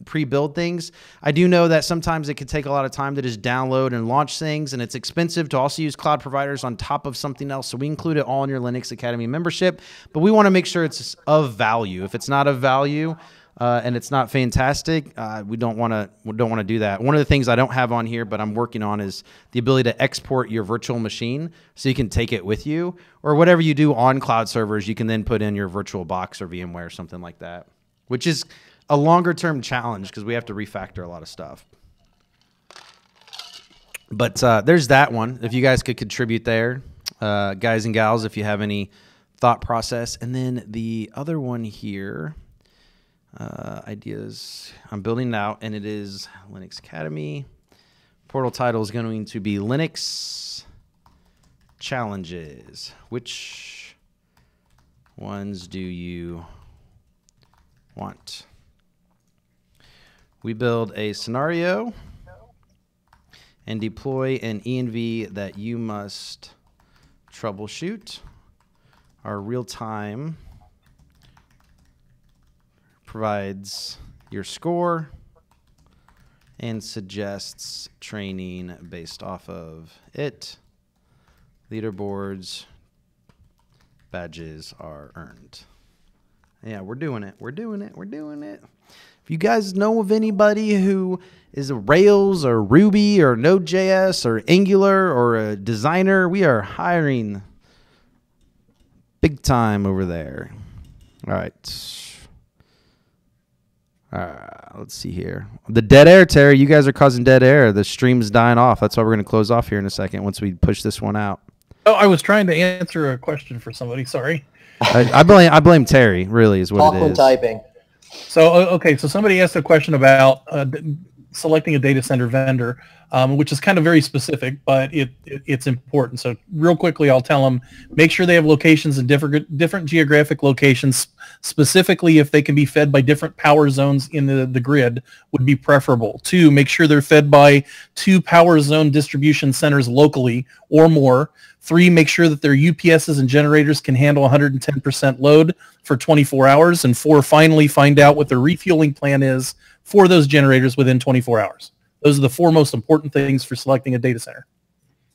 pre-build things. I do know that sometimes it can take a lot of time to just download and launch things, and it's expensive to also use cloud providers on top of something else. So we include it all in your Linux Academy membership, but we want to make sure it's of value. If it's not of value, and it's not fantastic, we don't want to do that. One of the things I don't have on here, but I'm working on, is the ability to export your virtual machine so you can take it with you, or whatever you do on cloud servers, you can then put in your virtual box or VMware or something like that, which is a longer term challenge because we have to refactor a lot of stuff. But there's that one. If you guys could contribute there, guys and gals, if you have any thought process. And then the other one here, ideas I'm building out, and it is Linux Academy. Portal title is going to be Linux Challenges. Which ones do you want? We build a scenario and deploy an ENV that you must troubleshoot. Our real-time provides your score and suggests training based off of it. Leaderboards, badges are earned. Yeah, we're doing it. We're doing it. We're doing it. If you guys know of anybody who is a Rails or Ruby or Node.js or Angular or a designer, we are hiring big time over there. All right. Let's see here. The dead air, Terry. You guys are causing dead air. The stream's dying off. That's why we're going to close off here in a second once we push this one out.
Oh, I was trying to answer a question for somebody. Sorry.
I blame Terry. Really, is what it is.
Typing.
So okay, so somebody asked a question about selecting a data center vendor, which is kind of very specific, but it's important. So real quickly, I'll tell them, make sure they have locations in different geographic locations. Specifically, if they can be fed by different power zones in the grid, would be preferable. 2, make sure they're fed by 2 power zone distribution centers locally or more. 3, make sure that their UPSs and generators can handle 110% load for 24 hours. And 4, finally, find out what their refueling plan is for those generators within 24 hours. Those are the 4 most important things for selecting a data center.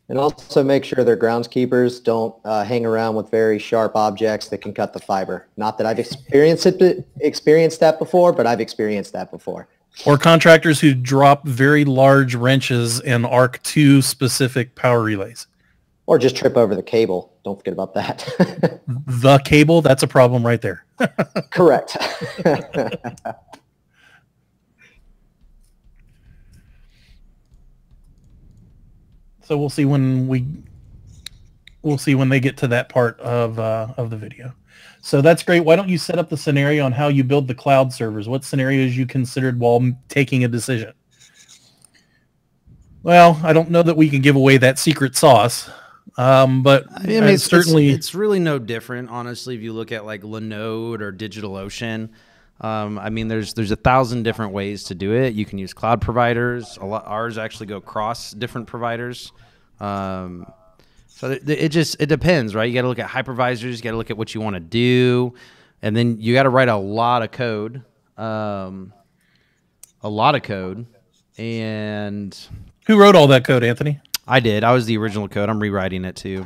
And also make sure their groundskeepers don't hang around with very sharp objects that can cut the fiber. Not that I've experienced that before, but I've experienced that before.
Or contractors who drop very large wrenches and arc 2 specific power relays.
Or just trip over the cable. Don't forget about that.
The cable, that's a problem right there.
Correct.
So we'll see when they get to that part of the video. So that's great. Why don't you set up the scenario on how you build the cloud servers? What scenarios you considered while taking a decision? Well, I don't know that we can give away that secret sauce, but
I mean,
certainly
it's really no different, honestly. If you look at like Linode or DigitalOcean, I mean, there's 1,000 different ways to do it. You can use cloud providers. Ours actually go cross different providers. So it depends, right? You got to look at hypervisors. You got to look at what you want to do, and then you got to write a lot of code, And
who wrote all that code, Anthony?
I did. I was the original code. I'm rewriting it too.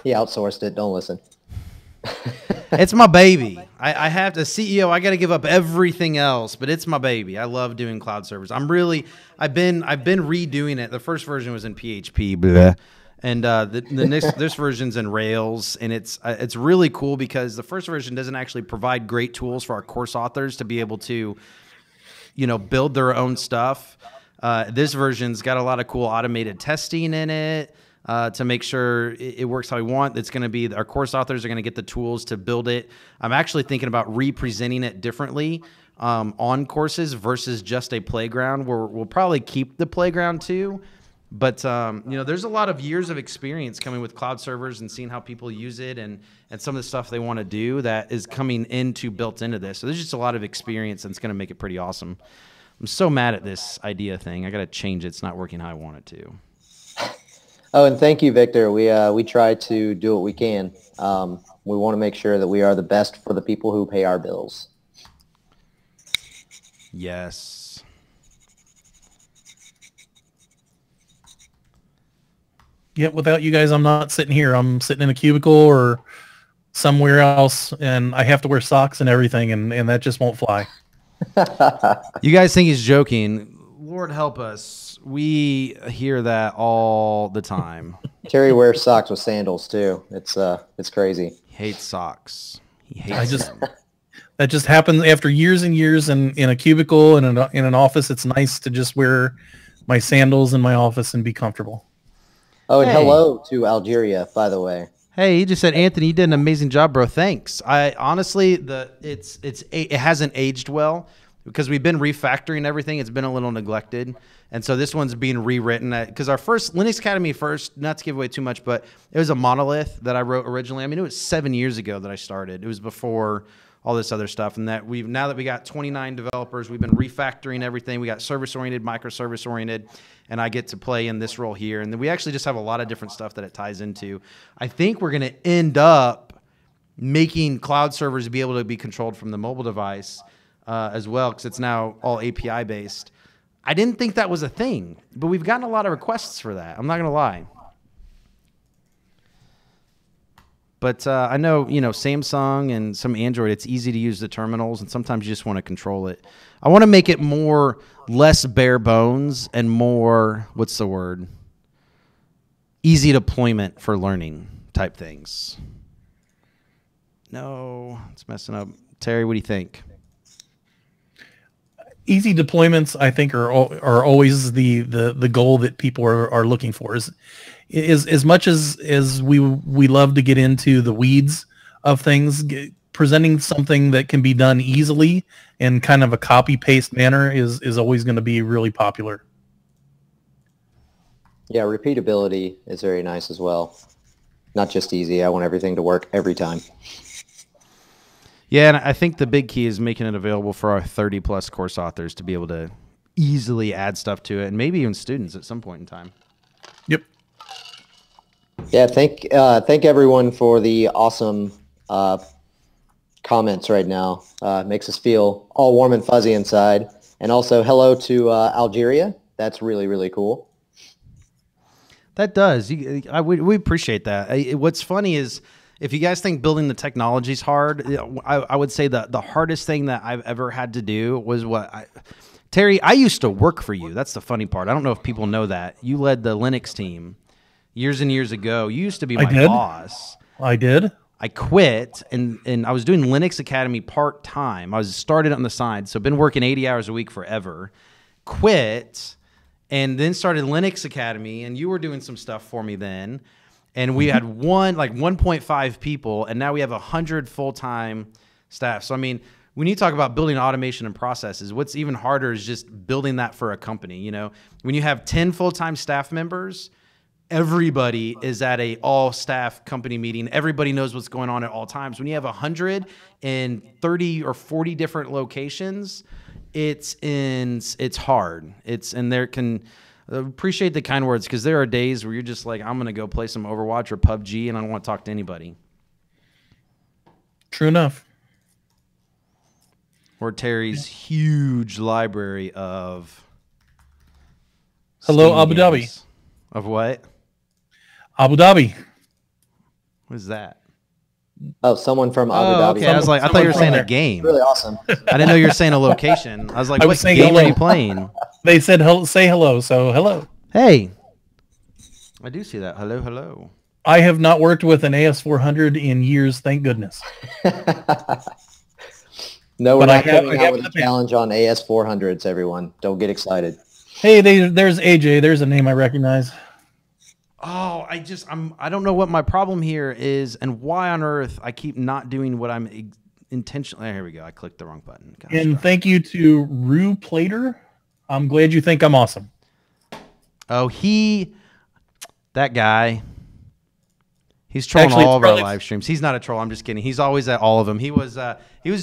He outsourced it. Don't listen.
It's my baby. I have to CEO. I got to give up everything else, but it's my baby. I love doing cloud servers. I've been redoing it. The first version was in PHP, bleh. And this version's in Rails, and it's really cool because the first version doesn't actually provide great tools for our course authors to be able to, build their own stuff. This version's got a lot of cool automated testing in it. To make sure it works how we want. It's going to be our course authors are going to get the tools to build it. I'm actually thinking about representing it differently on courses versus just a playground, where we'll probably keep the playground too. But there's a lot of years of experience coming with cloud servers and seeing how people use it and some of the stuff they want to do that is coming built into this. So there's just a lot of experience, and it's going to make it pretty awesome. I'm so mad at this idea thing. I got to change it. It's not working how I want it to.
Oh, and thank you, Victor. We try to do what we can. We want to make sure that we are the best for the people who pay our bills.
Yes.
Yeah, without you guys, I'm not sitting here. I'm sitting in a cubicle or somewhere else, and I have to wear socks and everything, and that just won't fly.
You guys think he's joking. Lord help us. We hear that all the time.
Terry wears socks with sandals too. It's crazy.
He hates socks. He hates them.
That just happens after years and years in a cubicle and in an office. It's nice to just wear my sandals in my office and be comfortable.
Oh, and hello to Algeria, by the way.
Hey, he just said, Anthony, you did an amazing job, bro. Thanks. I honestly, it hasn't aged well because we've been refactoring everything. It's been a little neglected. And so this one's being rewritten because our first Linux Academy not to give away too much, but it was a monolith that I wrote originally. I mean, it was 7 years ago that I started. It was before all this other stuff. And now that we got 29 developers, we've been refactoring everything. We got service-oriented, microservice-oriented, and I get to play in this role here. And then we actually just have a lot of different stuff that it ties into. I think we're going to end up making cloud servers be able to be controlled from the mobile device as well, because it's now all API-based. I didn't think that was a thing, but we've gotten a lot of requests for that. I'm not going to lie. But I know, Samsung and some Android, it's easy to use the terminals, and sometimes you just want to control it. I want to make it less bare bones and more, what's the word? Easy deployment for learning type things. No, it's messing up. Terry, what do you think?
Easy deployments, I think, are always the goal that people are looking for. Is as much as we love to get into the weeds of things, presenting something that can be done easily in kind of a copy paste manner is always going to be really popular.
Yeah, repeatability is very nice as well. Not just easy. I want everything to work every time.
Yeah, and I think the big key is making it available for our 30-plus course authors to be able to easily add stuff to it, and maybe even students at some point in time.
Yep.
Yeah, thank everyone for the awesome comments right now. Makes us feel all warm and fuzzy inside. And also, hello to Algeria. That's really, really cool.
That does. We appreciate that. What's funny is, if you guys think building the technology is hard, I would say that the hardest thing that I've ever had to do was Terry, I used to work for you. That's the funny part. I don't know if people know that. You led the Linux team years and years ago. You used to be my boss.
I did.
I quit, and I was doing Linux Academy part-time. I was started on the side, so been working 80 hours a week forever. Quit, and then started Linux Academy, and you were doing some stuff for me then. And we had 1.5 people, and now we have 100 full-time staff. So, I mean, when you talk about building automation and processes, what's even harder is just building that for a company. You know, when you have 10 full-time staff members, everybody is at a all-staff company meeting. Everybody knows what's going on at all times. When you have 130 or 40 different locations, it's hard. And there can... appreciate the kind words, because there are days where you're just like, I'm going to go play some Overwatch or PUBG, and I don't want to talk to anybody.
True enough.
Or Terry's huge library of
Hello,
Steam
Abu Dhabi.
games. Of what?
Abu Dhabi.
What is that?
Oh, someone from Abu Dhabi.
Okay. I thought you were saying a game.
Really awesome.
I didn't know you were saying a location. I was like,
I was
what
saying
game
hello.
are you playing?
They said say hello, so hello.
Hey. I do see that. Hello, hello.
I have not worked with an AS400 in years, thank goodness.
No, we're
But I
not
have-
coming
I have
out with a
the band.
challenge on AS400s, everyone. Don't get excited.
Hey, there's AJ. There's a name I recognize.
Oh, I don't know what my problem here is and why on earth I keep not doing what I'm intentionally. Here we go. I clicked the wrong button. Gosh,
And thank you to Rue Plater. I'm glad you think I'm awesome.
oh, that guy. He's trolling
Actually,
all
it's
of our
probably-
live streams. He's not a troll. I'm just kidding. He's always at all of them. He was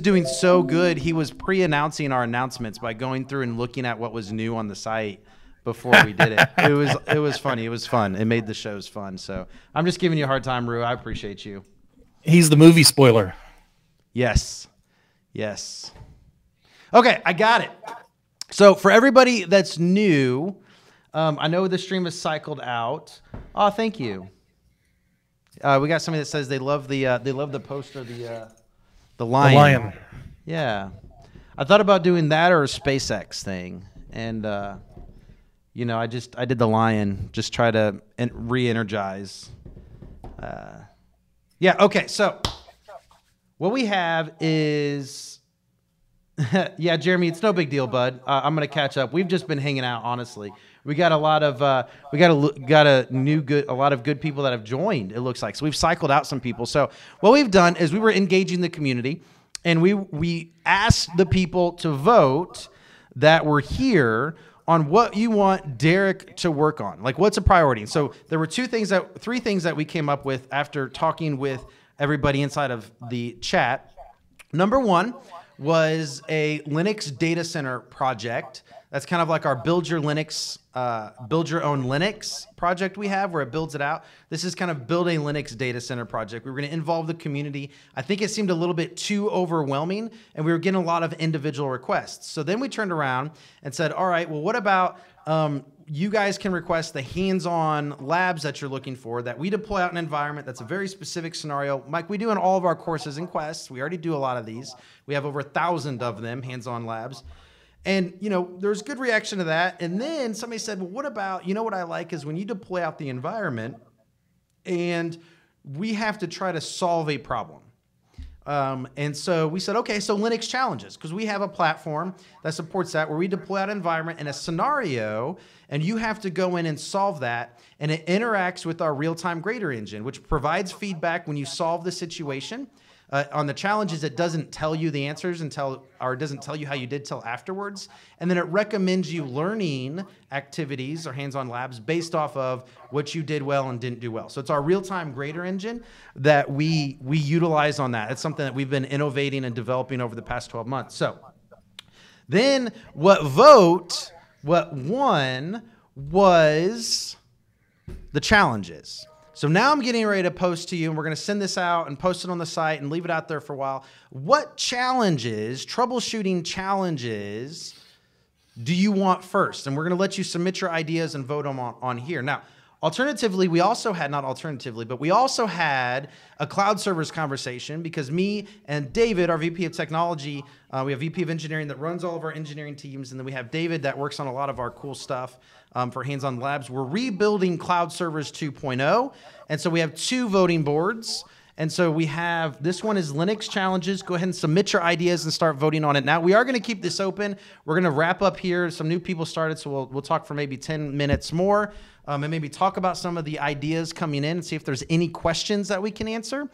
doing so good. He was pre-announcing our announcements by going through and looking at what was new on the site before we did it. It was funny. It was fun. It made the shows fun. So I'm just giving you a hard time, Rue. I appreciate you.
He's the movie spoiler.
Yes. Yes. Okay, I got it. So for everybody that's new, I know the stream is cycled out. Oh, thank you. We got somebody that says they love the poster, the lion.
The lion.
Yeah. I thought about doing that or a SpaceX thing, and I did the lion. Just try to re-energize. Yeah. Okay. So what we have is, yeah, Jeremy, it's no big deal, bud. I'm gonna catch up. We've just been hanging out, honestly. We got a lot of a lot of good people that have joined. It looks like so we've cycled out some people. So what we've done is we were engaging the community, and we asked the people to vote that were here on what you want Derek to work on. Like, what's a priority? And so there were three things that we came up with after talking with everybody inside of the chat. Number one was a Linux data center project. That's kind of like our build your own Linux project we have, where it builds it out. This is kind of build a Linux data center project. We were going to involve the community. I think it seemed a little bit too overwhelming, and we were getting a lot of individual requests. So then we turned around and said, all right, well, what about you guys can request the hands-on labs that you're looking for, that we deploy out an environment that's a very specific scenario. Mike, we do in all of our courses and quests. We already do a lot of these. We have over 1,000 of them, hands-on labs. And, there's good reaction to that. And then somebody said, well, what about, what I like is when you deploy out the environment and we have to try to solve a problem. And so we said, okay, so Linux challenges, because we have a platform that supports that, where we deploy out an environment in a scenario, and you have to go in and solve that. And it interacts with our real-time grader engine, which provides feedback when you solve the situation. On the challenges, it doesn't tell you the answers or it doesn't tell you how you did till afterwards. And then it recommends you learning activities or hands-on labs based off of what you did well and didn't do well. So it's our real-time grader engine that we utilize on that. It's something that we've been innovating and developing over the past 12 months. So then what won was the challenges. So now I'm getting ready to post to you, and we're going to send this out and post it on the site and leave it out there for a while. What challenges, troubleshooting challenges, do you want first? And we're going to let you submit your ideas and vote them on here. Now, alternatively, we also had a cloud servers conversation because me and David, our VP of technology, we have VP of engineering that runs all of our engineering teams, and then we have David that works on a lot of our cool stuff for hands-on labs. We're rebuilding Cloud Servers 2.0, and so we have 2 voting boards. And so we have, this one is Linux challenges. Go ahead and submit your ideas and start voting on it. Now, we are going to keep this open. We're going to wrap up here. Some new people started, so we'll talk for maybe 10 minutes more and maybe talk about some of the ideas coming in and see if there's any questions that we can answer.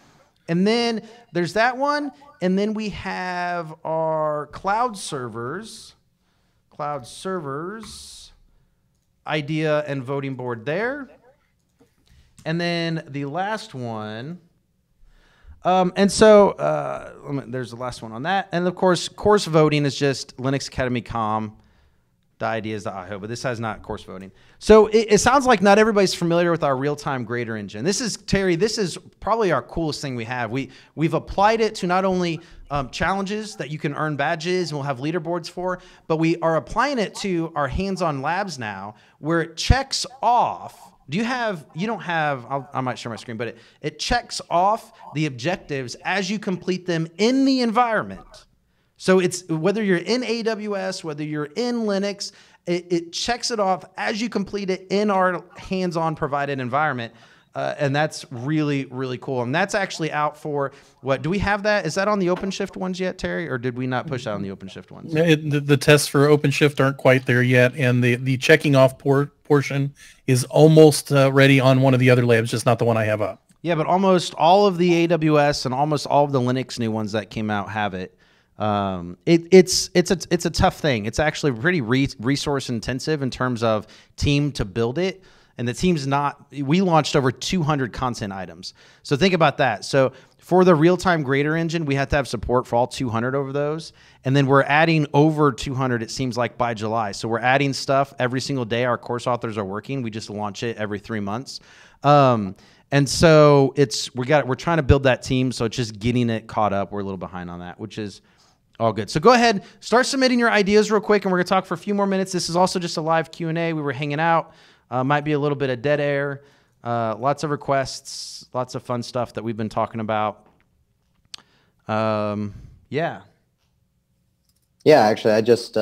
And then there's that one. And then we have our cloud servers idea and voting board there. And then the last one, there's the last one on that. And of course voting is just Linux Academy Com, the ideas.io, but this has not course voting. So it sounds like not everybody's familiar with our real-time grader engine. This is, Terry, this is probably our coolest thing we have. We've applied it to not only challenges that you can earn badges and we'll have leaderboards for, but we are applying it to our hands-on labs now where it checks off. I might share my screen, but it checks off the objectives as you complete them in the environment. So it's whether you're in AWS, whether you're in Linux, it checks it off as you complete it in our hands-on provided environment. And that's really, really cool. And that's actually out for what? Do we have that? Is that on the OpenShift ones yet, Terry? Or did we not push out on the OpenShift ones?
The tests for OpenShift aren't quite there yet. And the checking off portion is almost ready on one of the other labs, just not the one I have up.
Yeah, but almost all of the AWS and almost all of the Linux new ones that came out have it. It's a tough thing. It's actually pretty resource intensive in terms of team to build it. And the team's we launched over 200 content items. So think about that. So for the real-time grader engine, we have to have support for all 200 of those. And then we're adding over 200, it seems like, by July. So we're adding stuff every single day. Our course authors are working. We just launch it every 3 months. And so we're trying to build that team. So it's just getting it caught up. We're a little behind on that, which is all good. So go ahead, start submitting your ideas real quick, and we're going to talk for a few more minutes. This is also just a live Q&A. We were hanging out. Might be a little bit of dead air. Lots of requests, lots of fun stuff that we've been talking about. Yeah.
Yeah, actually, I just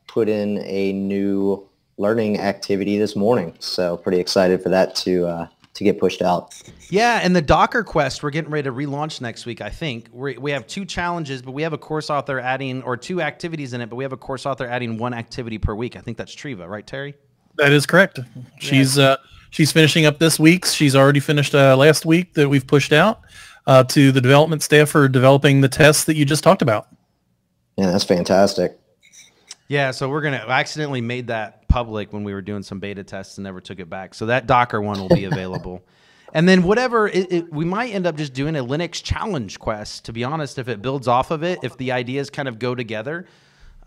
put in a new learning activity this morning, so pretty excited for that to get pushed out.
Yeah, and the Docker Quest, we're getting ready to relaunch next week, I think. We have 2 challenges, but we have a course author adding, or 2 activities in it, but we have a course author adding 1 activity per week. I think that's Treva, right, Terry?
That is correct. She's finishing up this week's. She's already finished last week that we've pushed out to the development staff for developing the tests that you just talked about.
Yeah, that's fantastic.
Yeah, so I accidentally made that public when we were doing some beta tests and never took it back. So that Docker one will be available. And then whatever, we might end up just doing a Linux challenge quest, to be honest, if it builds off of it, if the ideas kind of go together.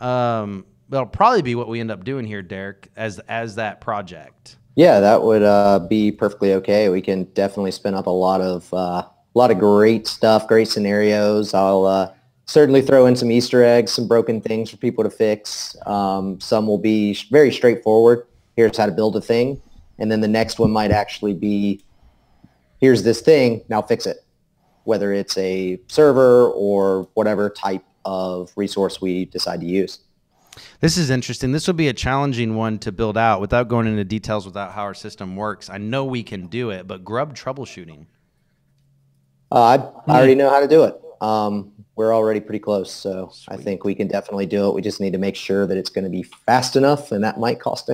That'll probably be what we end up doing here, Derek, as that project.
Yeah, that would be perfectly okay. We can definitely spin up a lot of great stuff, great scenarios. I'll certainly throw in some Easter eggs, some broken things for people to fix. Some will be very straightforward. Here's how to build a thing. And then the next one might actually be, here's this thing, now fix it. Whether it's a server or whatever type of resource we decide to use.
This is interesting. This will be a challenging one to build out without going into details without how our system works. I know we can do it, but grub troubleshooting.
I already know how to do it. We're already pretty close, so sweet. I think we can definitely do it. We just need to make sure that it's going to be fast enough, and that might cost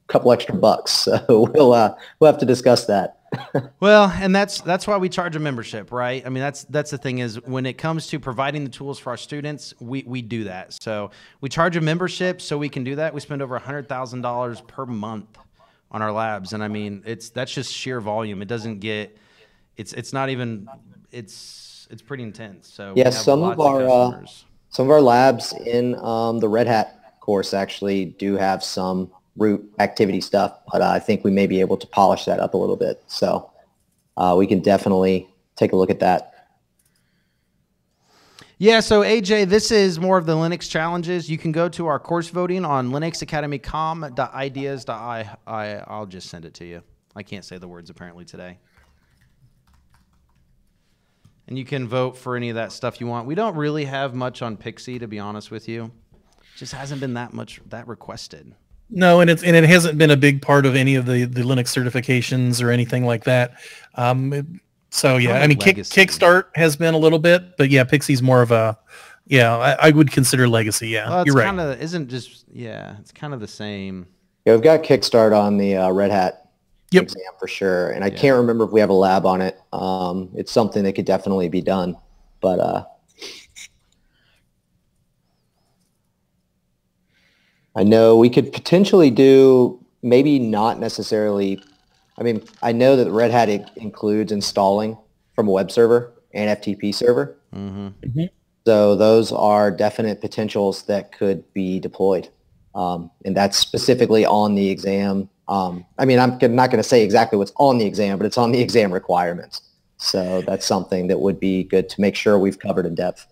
couple extra bucks. So we'll have to discuss that.
Well, and that's why we charge a membership, right? I mean, that's the thing is when it comes to providing the tools for our students, we do that. So we charge a membership so we can do that. We spend over $100,000 per month on our labs, and I mean, that's just sheer volume. It doesn't get, it's not even, it's pretty intense. So
Yeah,
we have
some
lots
of
customers.
our labs in the Red Hat course actually do have some root activity stuff, but I think we may be able to polish that up a little bit. So we can definitely take a look at that.
Yeah, so AJ, this is more of the Linux challenges. You can go to our course voting on linuxacademycom.ideas.i. I'll just send it to you. I can't say the words apparently today. And you can vote for any of that stuff you want. We don't really have much on Pixie, to be honest with you. It just hasn't been that requested.
No, and it hasn't been a big part of any of the Linux certifications or anything like that. So yeah, I mean, Kickstart has been a little bit, but yeah, Pixie's more of a, I would consider legacy. Yeah,
well,
you're right.
It's kind of the same.
Yeah, we've got Kickstart on the Red Hat
Yep.
exam for sure, and I can't remember if we have a lab on it. It's something that could definitely be done, but I know we could potentially do, maybe not necessarily, I mean, I know that Red Hat includes installing from a web server and FTP server.
Mm-hmm.
So those are definite potentials that could be deployed. And that's specifically on the exam. I mean, I'm not going to say exactly what's on the exam, but it's on the exam requirements. So that's something that would be good to make sure we've covered in depth.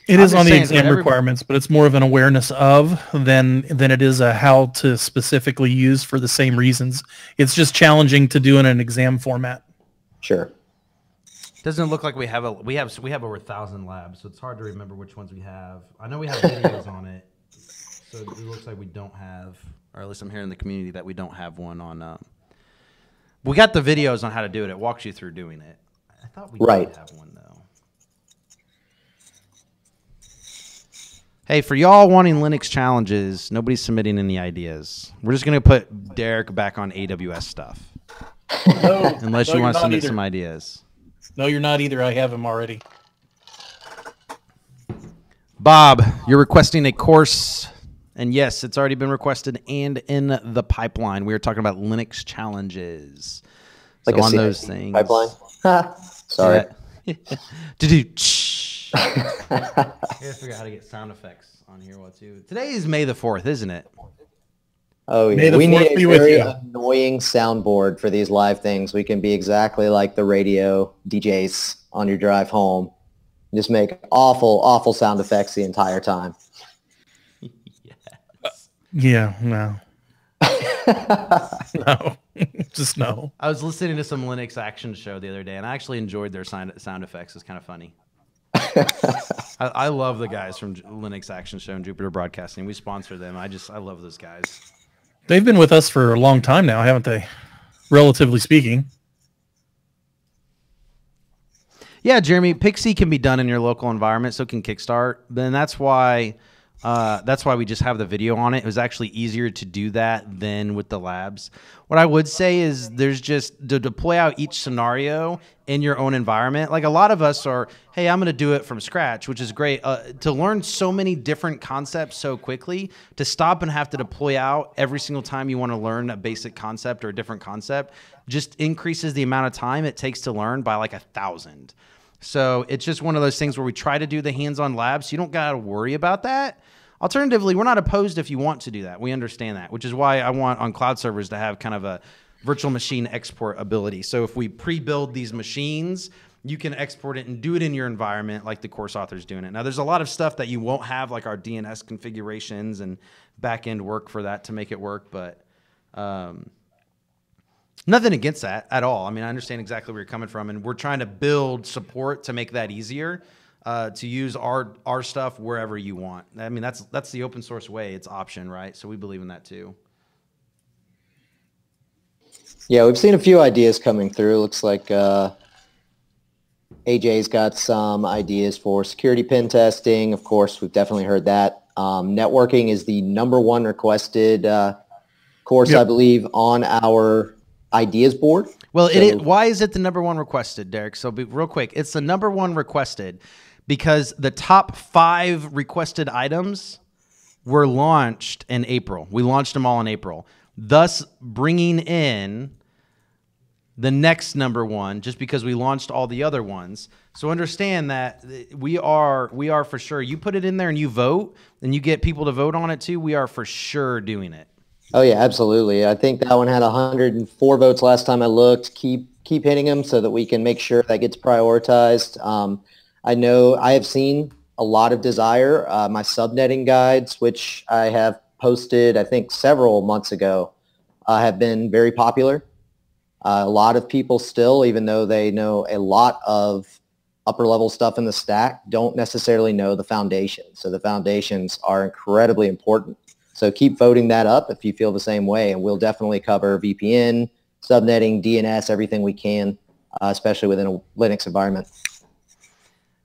It is on the exam requirements, but it's more of an awareness of than it is a how to specifically use for the same reasons. It's just challenging to do in an exam format.
Sure.
Doesn't look like we have over 1,000 labs, so it's hard to remember which ones we have. I know we have videos on it, so it looks like we don't have, or at least I'm hearing in the community that we don't have one on. We got the videos on how to do it. It walks you through doing it. I thought we did have one though. Hey, for y'all wanting Linux challenges, nobody's submitting any ideas. We're just going to put Derek back on AWS stuff.
No,
Unless you want to submit some ideas.
No, you're not either. I have him already.
Bob, you're requesting a course. And yes, it's already been requested and in the pipeline. We are talking about Linux challenges.
Like
so
a
on
CICD
those things.
pipeline. Sorry.
I gotta figure out how to get sound effects on here. Today is May the 4th, isn't it?
Oh yeah. We need a very annoying soundboard for these live things. We can be exactly like the radio DJs on your drive home. Just make awful sound effects the entire time.
Yes.
Yeah, no. No. Just no.
I was listening to some Linux Action Show the other day, and I actually enjoyed their sound effects. It's kind of funny. I love the guys from Linux Action Show and Jupiter Broadcasting. We sponsor them. I love those guys.
They've been with us for a long time now, haven't they? Relatively speaking.
Yeah, Jeremy, Pixie can be done in your local environment, so can Kickstart. Then that's why we just have the video on it. It was actually easier to do that than with the labs. What I would say is there's just to deploy out each scenario in your own environment. Like a lot of us are, hey, I'm going to do it from scratch, which is great. To learn so many different concepts so quickly, to stop and have to deploy out every single time you want to learn a basic concept or a different concept just increases the amount of time it takes to learn by like 1,000. So it's just one of those things where we try to do the hands-on labs, so you don't got to worry about that. Alternatively, we're not opposed if you want to do that. We understand that, which is why I want on cloud servers to have kind of a virtual machine export ability. So if we pre-build these machines, you can export it and do it in your environment like the course author's doing it. Now, there's a lot of stuff that you won't have, like our DNS configurations and back-end work for that to make it work, but nothing against that at all. I mean, I understand exactly where you're coming from, and we're trying to build support to make that easier. To use our stuff wherever you want. I mean, that's the open source way. It's option, right? So we believe in that too.
Yeah, we've seen a few ideas coming through. Looks like AJ's got some ideas for security pen testing. Of course, we've definitely heard that. Networking is the #1 requested course,
Yep.
I believe, on our ideas board.
Well,
So-
why is it the number one requested, Derek? So real quick, it's the number one requested because the top 5 requested items were launched in April. We launched them all in April, thus bringing in the next number one just because we launched all the other ones. So understand that we are for sure. You put it in there and you vote and you get people to vote on it too. We are for sure doing it.
Oh yeah, absolutely. I think that one had 104 votes last time I looked. Keep hitting them so that we can make sure that gets prioritized. I know I have seen a lot of desire. My subnetting guides, which I have posted, I think several months ago, have been very popular. A lot of people still, even though they know a lot of upper level stuff in the stack, don't necessarily know the foundation. So the foundations are incredibly important. So keep voting that up if you feel the same way, and we'll definitely cover VPN, subnetting, DNS, everything we can, especially within a Linux environment.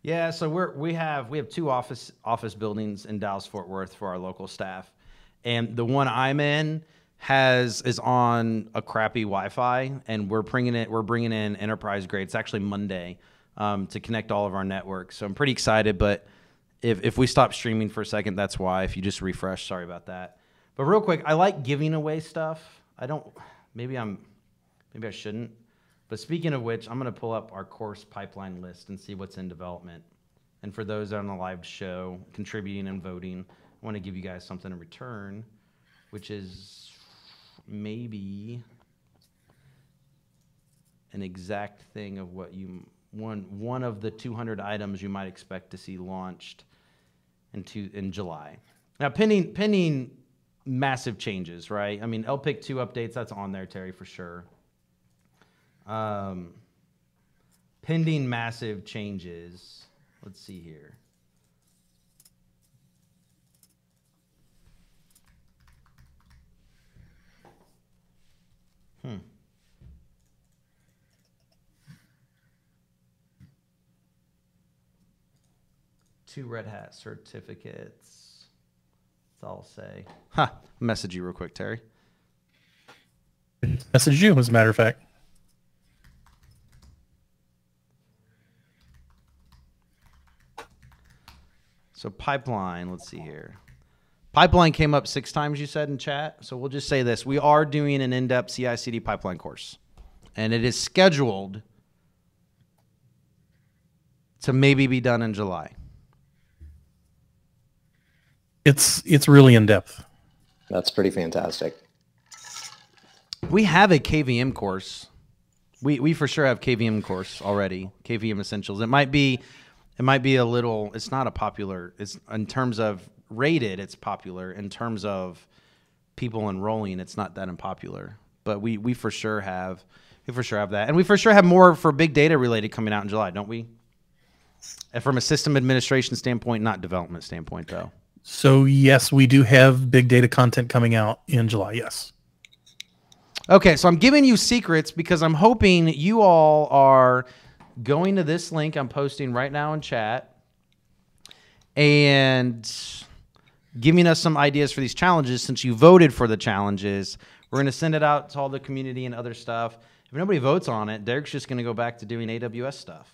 Yeah, so we have 2 office buildings in Dallas Fort Worth for our local staff, and the one I'm in is on a crappy Wi-Fi, and we're bringing in enterprise grade. It's actually Monday to connect all of our networks. So I'm pretty excited, but if we stop streaming for a second, that's why. If you just refresh, sorry about that. But real quick, I like giving away stuff. Maybe I shouldn't. But speaking of which, I'm going to pull up our course pipeline list and see what's in development. And for those on the live show, contributing and voting, I want to give you guys something in return, which is maybe an exact thing of what one of the 200 items you might expect to see launched in July. Now, pending massive changes, right? I mean, LPIC 2 updates, that's on there, Terry, for sure. Pending massive changes. Let's see here. Two Red Hat certificates. That's all I'll say. Message you real quick, Terry.
Message you, as a matter of fact.
So pipeline, let's see here. Pipeline came up 6 times, you said in chat. So we'll just say this. We are doing an in-depth CI/CD pipeline course. And it is scheduled to maybe be done in July.
It's really in depth.
That's pretty fantastic.
We have a KVM course. We for sure have KVM course already. KVM Essentials. It might be a little. It's not a popular. It's in terms of rated. It's popular. In terms of people enrolling, it's not that unpopular. But we for sure have. We for sure have that, and we for sure have more for big data related coming out in July, don't we? And from a system administration standpoint, not development standpoint, though.
So yes, we do have big data content coming out in July. Yes.
Okay, so I'm giving you secrets because I'm hoping you all are going to this link I'm posting right now in chat and giving us some ideas for these challenges. Since you voted for the challenges, we're going to send it out to all the community and other stuff. If nobody votes on it, Derek's just going to go back to doing AWS stuff.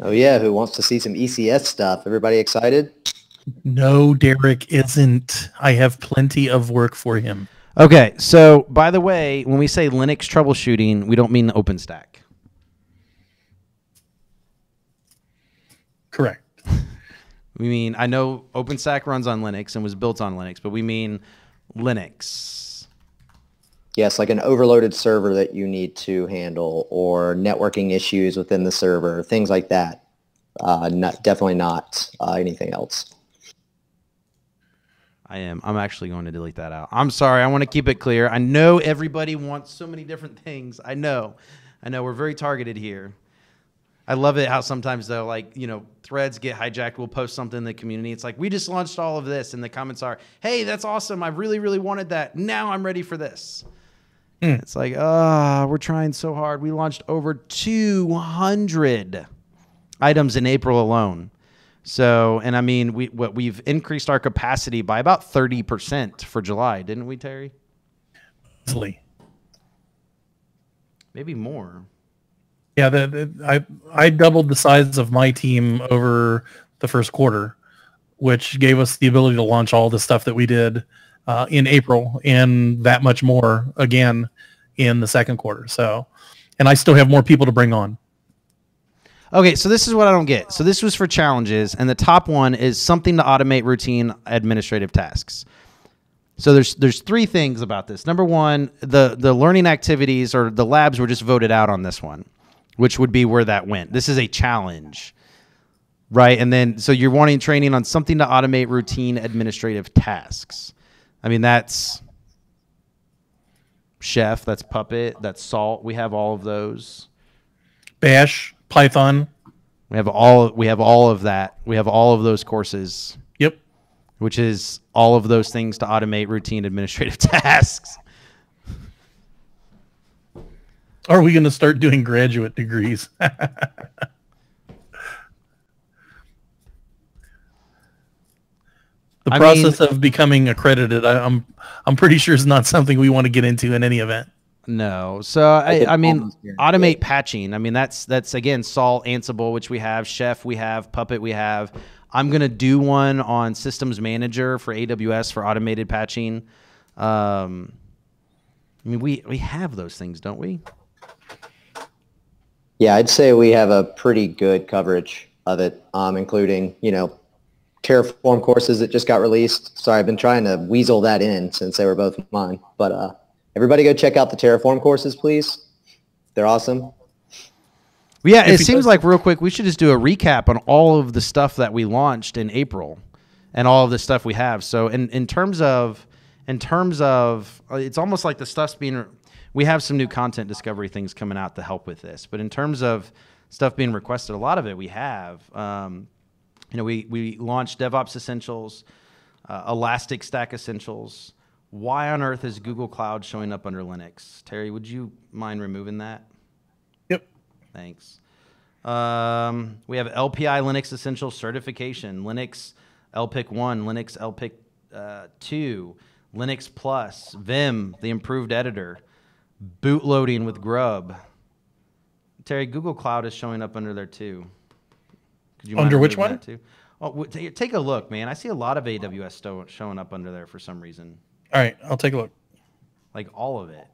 Oh yeah, who wants to see some ECS stuff? Everybody excited?
No, Derek isn't. I have plenty of work for him.
Okay, so by the way, when we say Linux troubleshooting, we don't mean OpenStack.
Correct.
We mean, I know OpenStack runs on Linux and was built on Linux, but we mean Linux.
Yes, like an overloaded server that you need to handle, or networking issues within the server, things like that. Definitely not anything else.
I'm actually going to delete that out. I'm sorry. I want to keep it clear. I know everybody wants so many different things. I know. We're very targeted here. I love it how sometimes though, like, threads get hijacked. We'll post something in the community. It's like, we just launched all of this. And the comments are, hey, that's awesome. I really, really wanted that. Now I'm ready for this. It's like, we're trying so hard. We launched over 200 items in April alone. So, and I mean, we've increased our capacity by about 30% for July, didn't we, Terry?
Easily.
Maybe more.
Yeah, I doubled the size of my team over the first quarter, which gave us the ability to launch all the stuff that we did in April, and that much more again in the second quarter. So, and I still have more people to bring on.
Okay, so this is what I don't get. So this was for challenges, and the top one is something to automate routine administrative tasks. So there's three things about this. Number one, the learning activities or the labs were just voted out on this one, which would be where that went. This is a challenge, right? And then so you're wanting training on something to automate routine administrative tasks. I mean, that's Chef, that's Puppet, that's Salt. We have all of those.
Bash, Python.
We have all of that. We have all of those courses.
Yep.
Which is all of those things to automate routine administrative tasks.
Are we going to start doing graduate degrees? The process of becoming accredited, I'm pretty sure is not something we want to get into in any event.
No. So I mean, automate patching. I mean, that's again, Salt, Ansible, which we have, Chef, we have, Puppet, we have. I'm going to do one on Systems Manager for AWS for automated patching. I mean, we have those things, don't we?
Yeah, I'd say we have a pretty good coverage of it, including, Terraform courses that just got released. Sorry, I've been trying to weasel that in since they were both mine. But everybody go check out the Terraform courses, please. They're awesome.
Yeah, it seems like real quick we should just do a recap on all of the stuff that we launched in April and all of the stuff we have. So in terms of it's almost like the stuff's being we have some new content discovery things coming out to help with this. But in terms of stuff being requested, a lot of it we have. We launched DevOps Essentials, Elastic Stack Essentials. Why on earth is Google Cloud showing up under Linux? Terry, would you mind removing that?
Yep.
Thanks. We have LPI Linux Essentials certification, Linux LPIC 1, Linux LPIC 2, Linux Plus, Vim, the improved editor, bootloading with Grub. Terry, Google Cloud is showing up under there too. Could you
under which one?
Too? Oh, take a look, man. I see a lot of AWS showing up under there for some reason.
All right, I'll take a look.
Like all of it.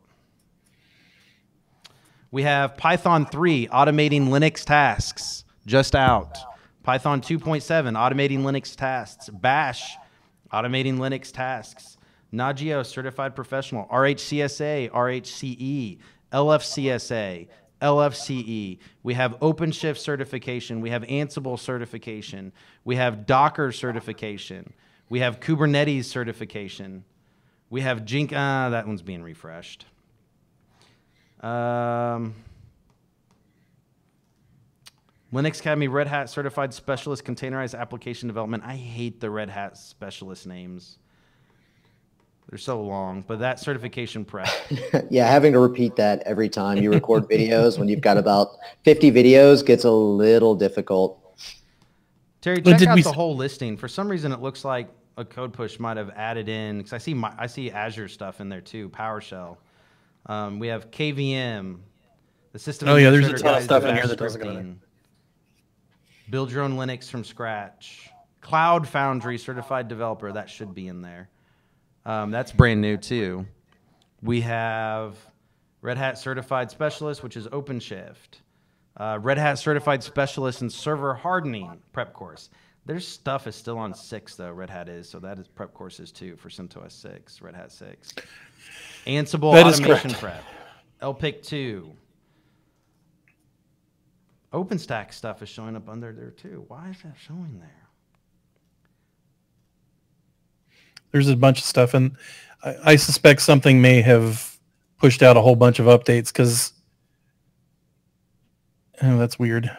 We have Python 3, automating Linux tasks, just out. Python 2.7, automating Linux tasks. Bash, automating Linux tasks. Nagio, certified professional. RHCSA, RHCE, LFCSA, LFCE. We have OpenShift certification. We have Ansible certification. We have Docker certification. We have Kubernetes certification. We have that one's being refreshed. Linux Academy Red Hat Certified Specialist Containerized Application Development. I hate the Red Hat specialist names. They're so long, but that certification prep.
Yeah, having to repeat that every time you record videos when you've got about 50 videos gets a little difficult.
Terry, check out the whole listing. For some reason, it looks like a code push might have added in, because I see Azure stuff in there too, PowerShell. We have KVM, the system.
Oh yeah, there's a ton of stuff in here that doesn't go in.
Build your own Linux from scratch. Cloud Foundry certified developer, that should be in there. That's brand new too. We have Red Hat certified specialist, which is OpenShift. Red Hat certified specialist in server hardening prep course. Their stuff is still on 6 though. Red Hat is, so that is prep courses too for CentOS 6, Red Hat 6. Ansible
that
automation prep, LPIC 2. OpenStack stuff is showing up under there too. Why is that showing there?
There's a bunch of stuff, and I suspect something may have pushed out a whole bunch of updates because that's weird.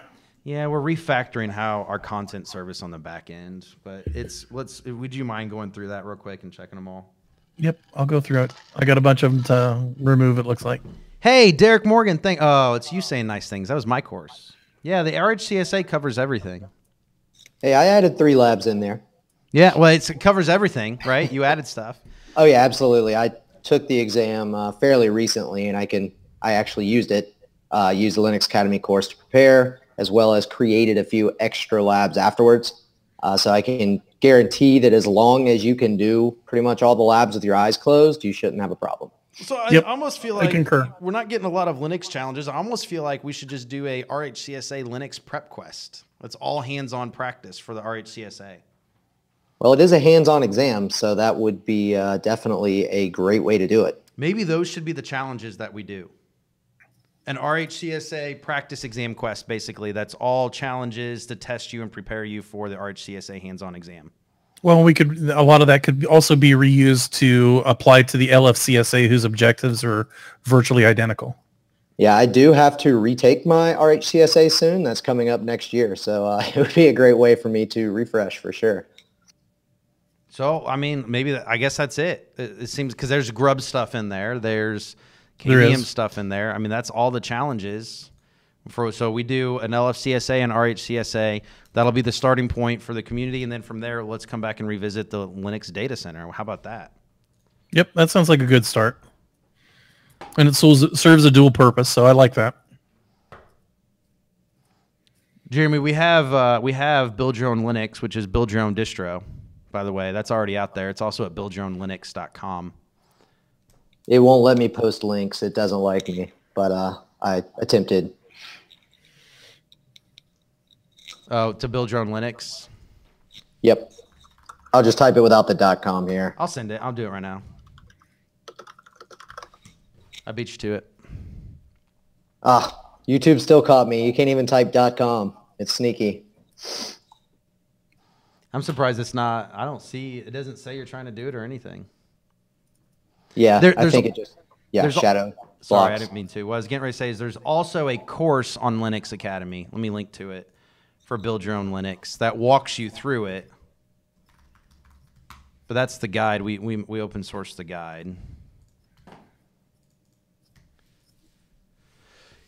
Yeah, we're refactoring how our content service on the back end, but would you mind going through that real quick and checking them all?
Yep, I'll go through it. I got a bunch of them to remove, it looks like.
Hey, Derek Morgan, it's you saying nice things. That was my course. Yeah, the RHCSA covers everything.
Hey, I added 3 labs in there.
Yeah, well, it covers everything, right? You added stuff.
Oh yeah, absolutely. I took the exam fairly recently, and I actually used it. Used the Linux Academy course to prepare, as well as created a few extra labs afterwards. So I can guarantee that as long as you can do pretty much all the labs with your eyes closed, you shouldn't have a problem.
So I
Yep,
almost feel
I
like
concur.
we're not getting a lot of Linux challenges. I almost feel like we should just do a RHCSA Linux prep quest. That's all hands-on practice for the RHCSA.
Well, it is a hands-on exam, so that would be definitely a great way to do it.
Maybe those should be the challenges that we do. An RHCSA practice exam quest, basically. That's all challenges to test you and prepare you for the RHCSA hands-on exam.
Well, a lot of that could also be reused to apply to the LFCSA, whose objectives are virtually identical.
Yeah, I do have to retake my RHCSA soon. That's coming up next year, so it would be a great way for me to refresh for sure.
So, I mean, maybe I guess that's it. It seems because there's grub stuff in there. There's
There
KVM
is.
stuff in there. I mean, that's all the challenges. So we do an LFCSA and RHCSA. That'll be the starting point for the community. And then from there, let's come back and revisit the Linux data center. How about that?
Yep, that sounds like a good start. And it serves a dual purpose, so I like that.
Jeremy, we have Build Your Own Linux, which is Build Your Own Distro, by the way. That's already out there. It's also at buildyourownlinux.com.
It won't let me post links. It doesn't like me, but I attempted.
Oh, to Build Your Own Linux?
Yep. I'll just type it without the .com here.
I'll send it. I'll do it right now. I beat you to it.
YouTube still caught me. You can't even type .com. It's sneaky.
I'm surprised it's not. I don't see. It doesn't say you're trying to do it or anything.
Yeah, I
there's
think
a-
it just, yeah,
there's a-
shadow
Sorry, I
blocks.
didn't mean to. What I was getting ready to say is there's also a course on Linux Academy. Let me link to it for Build Your Own Linux that walks you through it. But that's the guide. We open source the guide.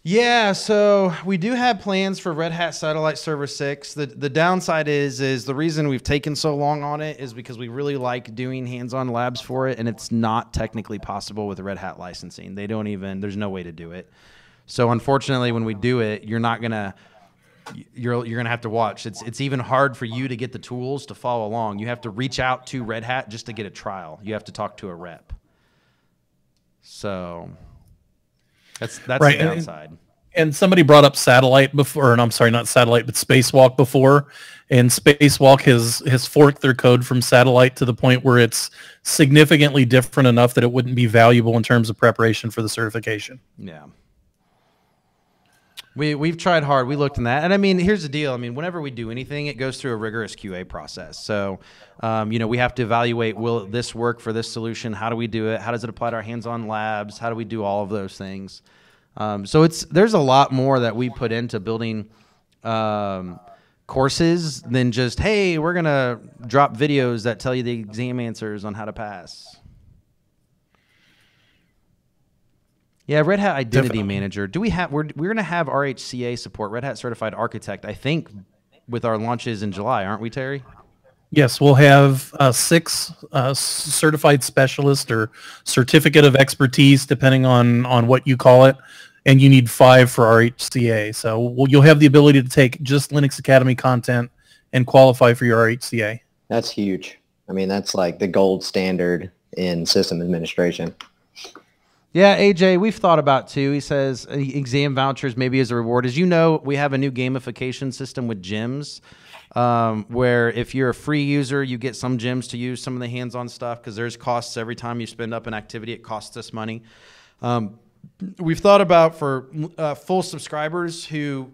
Yeah, so we do have plans for Red Hat Satellite Server 6. The downside is the reason we've taken so long on it is because we really like doing hands-on labs for it, and it's not technically possible with Red Hat licensing. They don't even, there's no way to do it. So unfortunately, when we do it, you're gonna have to watch. It's even hard for you to get the tools to follow along. You have to reach out to Red Hat just to get a trial. You have to talk to a rep. So that's
Right,
the
and-
downside.
And somebody brought up satellite before, and I'm sorry, not satellite, but Spacewalk before. And Spacewalk has forked their code from satellite to the point where it's significantly different enough that it wouldn't be valuable in terms of preparation for the certification.
Yeah. We've tried hard. We looked in that. And I mean, here's the deal. I mean, whenever we do anything, it goes through a rigorous QA process. So, we have to evaluate, will this work for this solution? How do we do it? How does it apply to our hands-on labs? How do we do all of those things? So there's a lot more that we put into building courses than just, hey, we're going to drop videos that tell you the exam answers on how to pass. Yeah, Red Hat Identity Manager. Do we have? We're going to have RHCA support, Red Hat Certified Architect, I think, with our launches in July, aren't we, Terry?
Yes, we'll have 6 certified specialists or certificate of expertise, depending on what you call it, and you need 5 for RHCA. So you'll have the ability to take just Linux Academy content and qualify for your RHCA.
That's huge. I mean, that's like the gold standard in system administration.
Yeah, AJ, we've thought about too. He says exam vouchers maybe as a reward. As you know, we have a new gamification system with gyms, where if you're a free user, you get some gyms to use some of the hands-on stuff because there's costs every time you spend up an activity. It costs us money. We've thought about for full subscribers who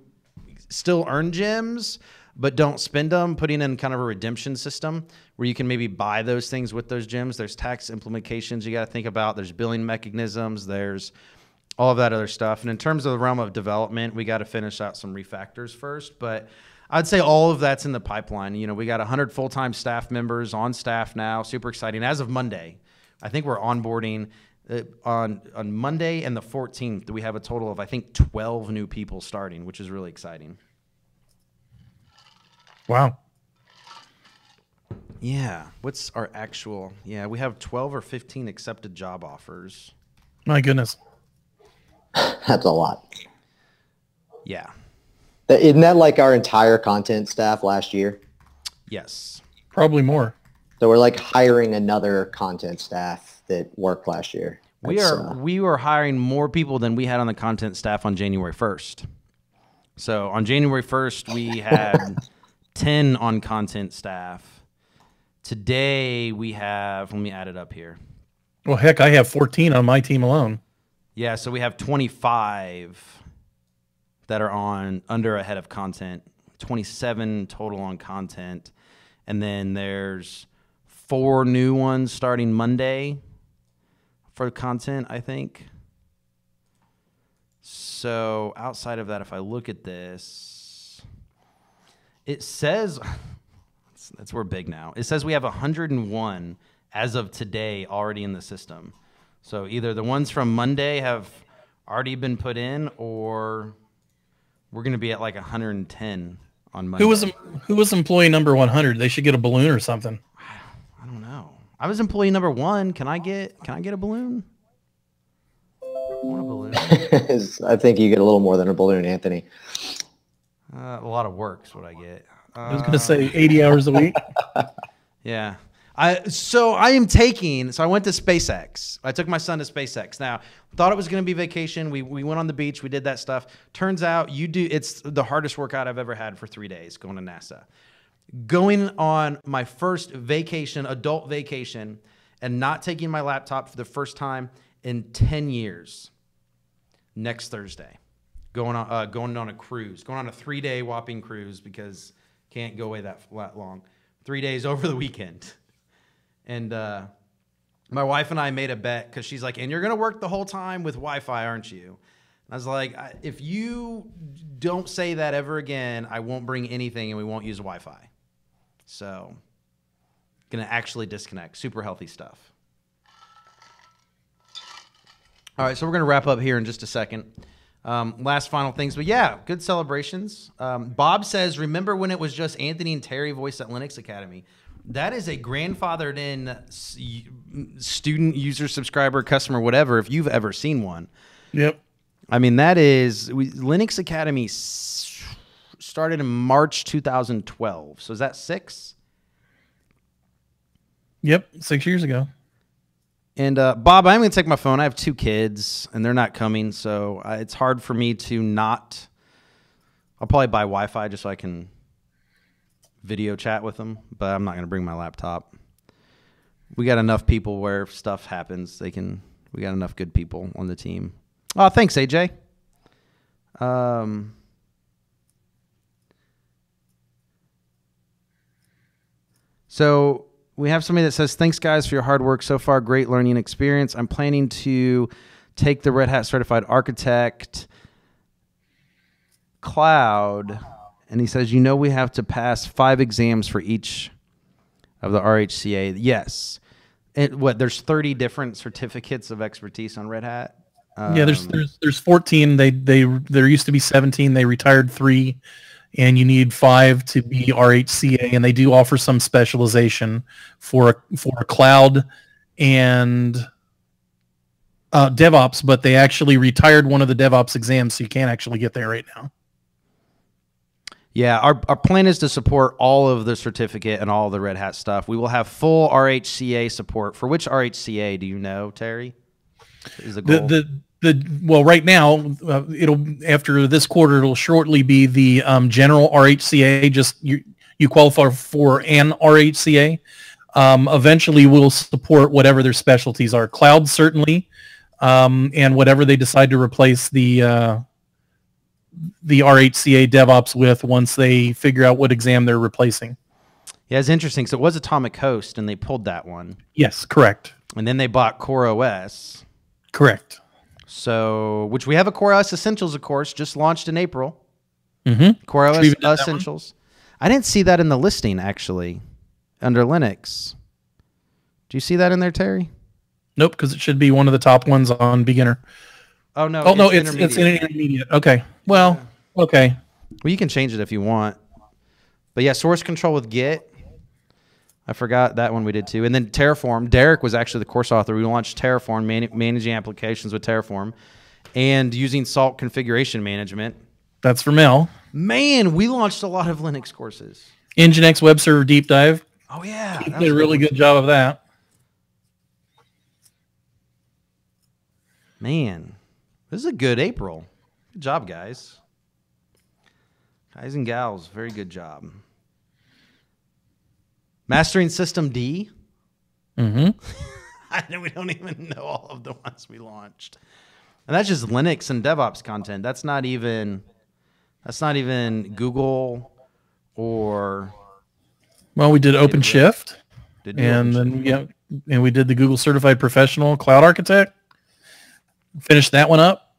still earn gyms but don't spend them, putting in kind of a redemption system where you can maybe buy those things with those gyms. There's tax implications you got to think about. There's billing mechanisms. There's all of that other stuff. And in terms of the realm of development, we got to finish out some refactors first. But I'd say all of that's in the pipeline. We got 100 full-time staff members on staff now. Super exciting. As of Monday, I think we're onboarding on Monday and the 14th. We have a total of, I think, 12 new people starting, which is really exciting.
Wow.
Yeah. What's our actual? Yeah, we have 12 or 15 accepted job offers.
My goodness.
That's a lot.
Yeah.
Isn't that like our entire content staff last year?
Yes.
Probably more.
So we're like hiring another content staff that worked last year.
We were hiring more people than we had on the content staff on January 1st. So on January 1st, we had 10 on content staff. Today we have, let me add it up here.
Well, heck, I have 14 on my team alone.
Yeah, so we have 25 that are on under a head of content, 27 total on content. And then there's 4 new ones starting Monday for content, I think. So outside of that, if I look at this, it says, that's we're big now. It says we have 101 as of today already in the system. So either the ones from Monday have already been put in, or we're going to be at like 110 on Monday.
Who was employee number 100? They should get a balloon or something.
I don't know. I was employee number 1. Can I get a balloon? I want a balloon.
I think you get a little more than a balloon, Anthony.
A lot of work is what I get.
I was going to say 80 hours a week.
Yeah. I went to SpaceX. I took my son to SpaceX. Now, thought it was going to be vacation. We went on the beach. We did that stuff. Turns out it's the hardest workout I've ever had for 3 days going to NASA. Going on my first vacation, adult vacation, and not taking my laptop for the first time in 10 years. Next Thursday. Going on a cruise. Going on a 3-day whopping cruise because can't go away that long. 3 days over the weekend. And my wife and I made a bet because she's like, and you're going to work the whole time with Wi-Fi, aren't you? And I was like, if you don't say that ever again, I won't bring anything and we won't use Wi-Fi. So, going to actually disconnect. Super healthy stuff. All right, so we're going to wrap up here in just a second. Last final things, but yeah, good celebrations. Bob says, remember when it was just Anthony and Terry voiced at Linux Academy? That is a grandfathered in student, user, subscriber, customer, whatever, if you've ever seen one.
Yep.
I mean, Linux Academy started in March 2012. So is that 6?
Yep, 6 years ago.
And Bob, I'm going to take my phone. I have 2 kids, and they're not coming, so it's hard for me to not. I'll probably buy Wi-Fi just so I can video chat with them, but I'm not going to bring my laptop. We got enough people where if stuff happens, we got enough good people on the team. Oh, thanks, AJ. So we have somebody that says, thanks, guys, for your hard work so far. Great learning experience. I'm planning to take the Red Hat Certified Architect Cloud. And he says, we have to pass 5 exams for each of the RHCA. Yes. There's 30 different certificates of expertise on Red Hat?
Yeah, there's 14. There used to be 17. They retired 3. And you need 5 to be RHCA, and they do offer some specialization for a cloud and DevOps, but they actually retired one of the DevOps exams, so you can't actually get there right now.
Yeah, our plan is to support all of the certificate and all the Red Hat stuff. We will have full RHCA support. For which RHCA do you know, Terry? Is the goal?
Well, right now, it'll after this quarter, it'll shortly be the general RHCA. Just you qualify for an RHCA. Eventually, we'll support whatever their specialties are. Cloud certainly, and whatever they decide to replace the RHCA DevOps with once they figure out what exam they're replacing.
Yeah, it's interesting. So it was Atomic Host, and they pulled that one.
Yes, correct.
And then they bought CoreOS.
Correct.
So, which we have a CoreOS Essentials, of course, just launched in April.
Mm-hmm.
CoreOS Essentials. I didn't see that in the listing, actually, under Linux. Do you see that in there, Terry?
Nope, because it should be one of the top ones on beginner.
Oh, no.
Oh, no, it's in intermediate. Okay. Well, okay.
Well, you can change it if you want. But yeah, source control with Git. I forgot that one we did too. And then Terraform. Derek was actually the course author. We launched Terraform, managing applications with Terraform, and using Salt configuration management.
That's for Mel.
Man, we launched a lot of Linux courses.
Nginx Web Server Deep Dive.
Oh yeah,
He did a really good job of that.
Man, this is a good April. Good job, guys. Guys and gals, very good job. Mastering System D.
Mm-hmm.
I know we don't even know all of the ones we launched. And that's just Linux and DevOps content. That's not even Google or
Well, we did OpenShift,
did
and then and we did the Google Certified Professional Cloud Architect. Finished that one up.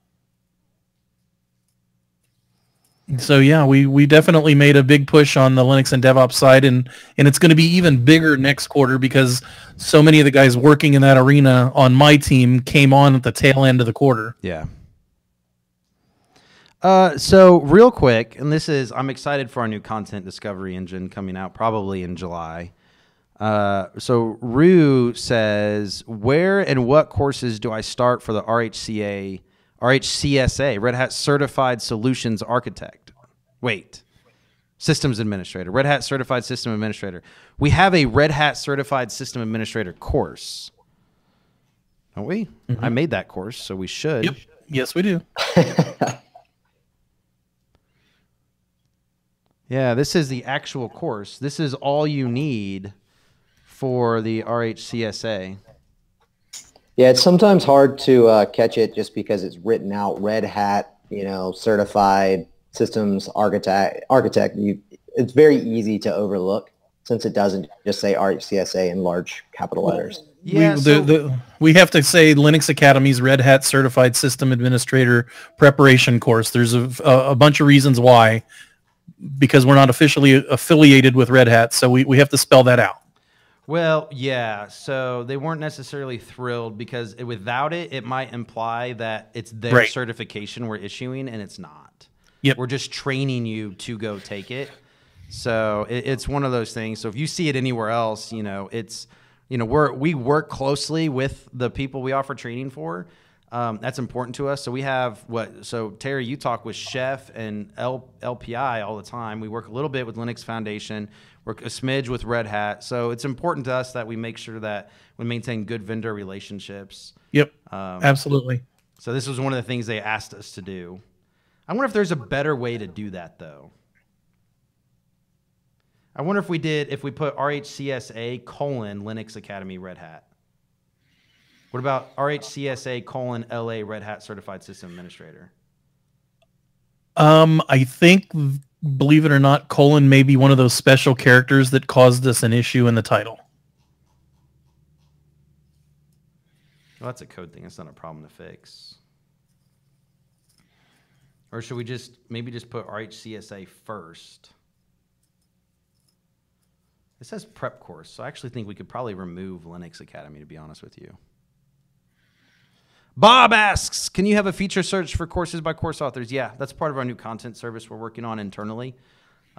So yeah, we definitely made a big push on the Linux and DevOps side, and it's going to be even bigger next quarter because so many of the guys working in that arena on my team came on at the tail end of the quarter.
Yeah. So real quick, and I'm excited for our new content discovery engine coming out probably in July. So Rue says, where and what courses do I start for the RHCSA, Red Hat Certified Solutions Architect? Wait, Systems Administrator, Red Hat Certified System Administrator. We have a Red Hat Certified System Administrator course, don't we? Mm-hmm. I made that course, so we should.
Yep. Yes, we do.
Yeah, this is the actual course. This is all you need for the RHCSA.
Yeah, it's sometimes hard to catch it just because it's written out Red Hat, certified systems architect. It's very easy to overlook since it doesn't just say RHCSA in large capital letters.
Yeah,
we have to say Linux Academy's Red Hat Certified System Administrator preparation course. There's a bunch of reasons why, because we're not officially affiliated with Red Hat, so we have to spell that out.
Well, yeah, so they weren't necessarily thrilled because without it, it might imply that it's their certification we're issuing, and it's not.
Yep.
We're just training you to go take it. So it's one of those things. So if you see it anywhere else, it's, we work closely with the people we offer training for. That's important to us. So we have so Terry, you talk with Chef and LPI all the time. We work a little bit with Linux Foundation, work a smidge with Red Hat. So it's important to us that we make sure that we maintain good vendor relationships.
Yep, absolutely.
So this was one of the things they asked us to do. I wonder if there's a better way to do that, though. I wonder if we put RHCSA : Linux Academy Red Hat. What about RHCSA : LA Red Hat Certified System Administrator?
I think, believe it or not, colon may be one of those special characters that caused us an issue in the title.
Well, that's a code thing. That's not a problem to fix. Or should we maybe just put RHCSA first? It says prep course, so I actually think we could probably remove Linux Academy, to be honest with you. Bob asks, can you have a feature search for courses by course authors? Yeah, that's part of our new content service we're working on internally.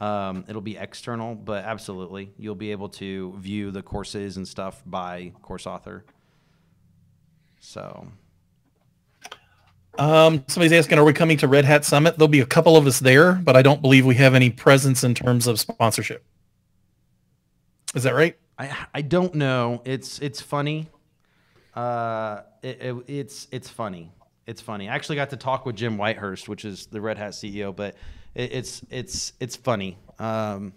It'll be external, but absolutely. You'll be able to view the courses and stuff by course author. So...
somebody's asking, are we coming to Red Hat Summit? There'll be a couple of us there, but I don't believe we have any presence in terms of sponsorship. Is that right?
I don't know. It's funny. It's funny. It's funny. I actually got to talk with Jim Whitehurst, which is the Red Hat CEO, but it's funny. I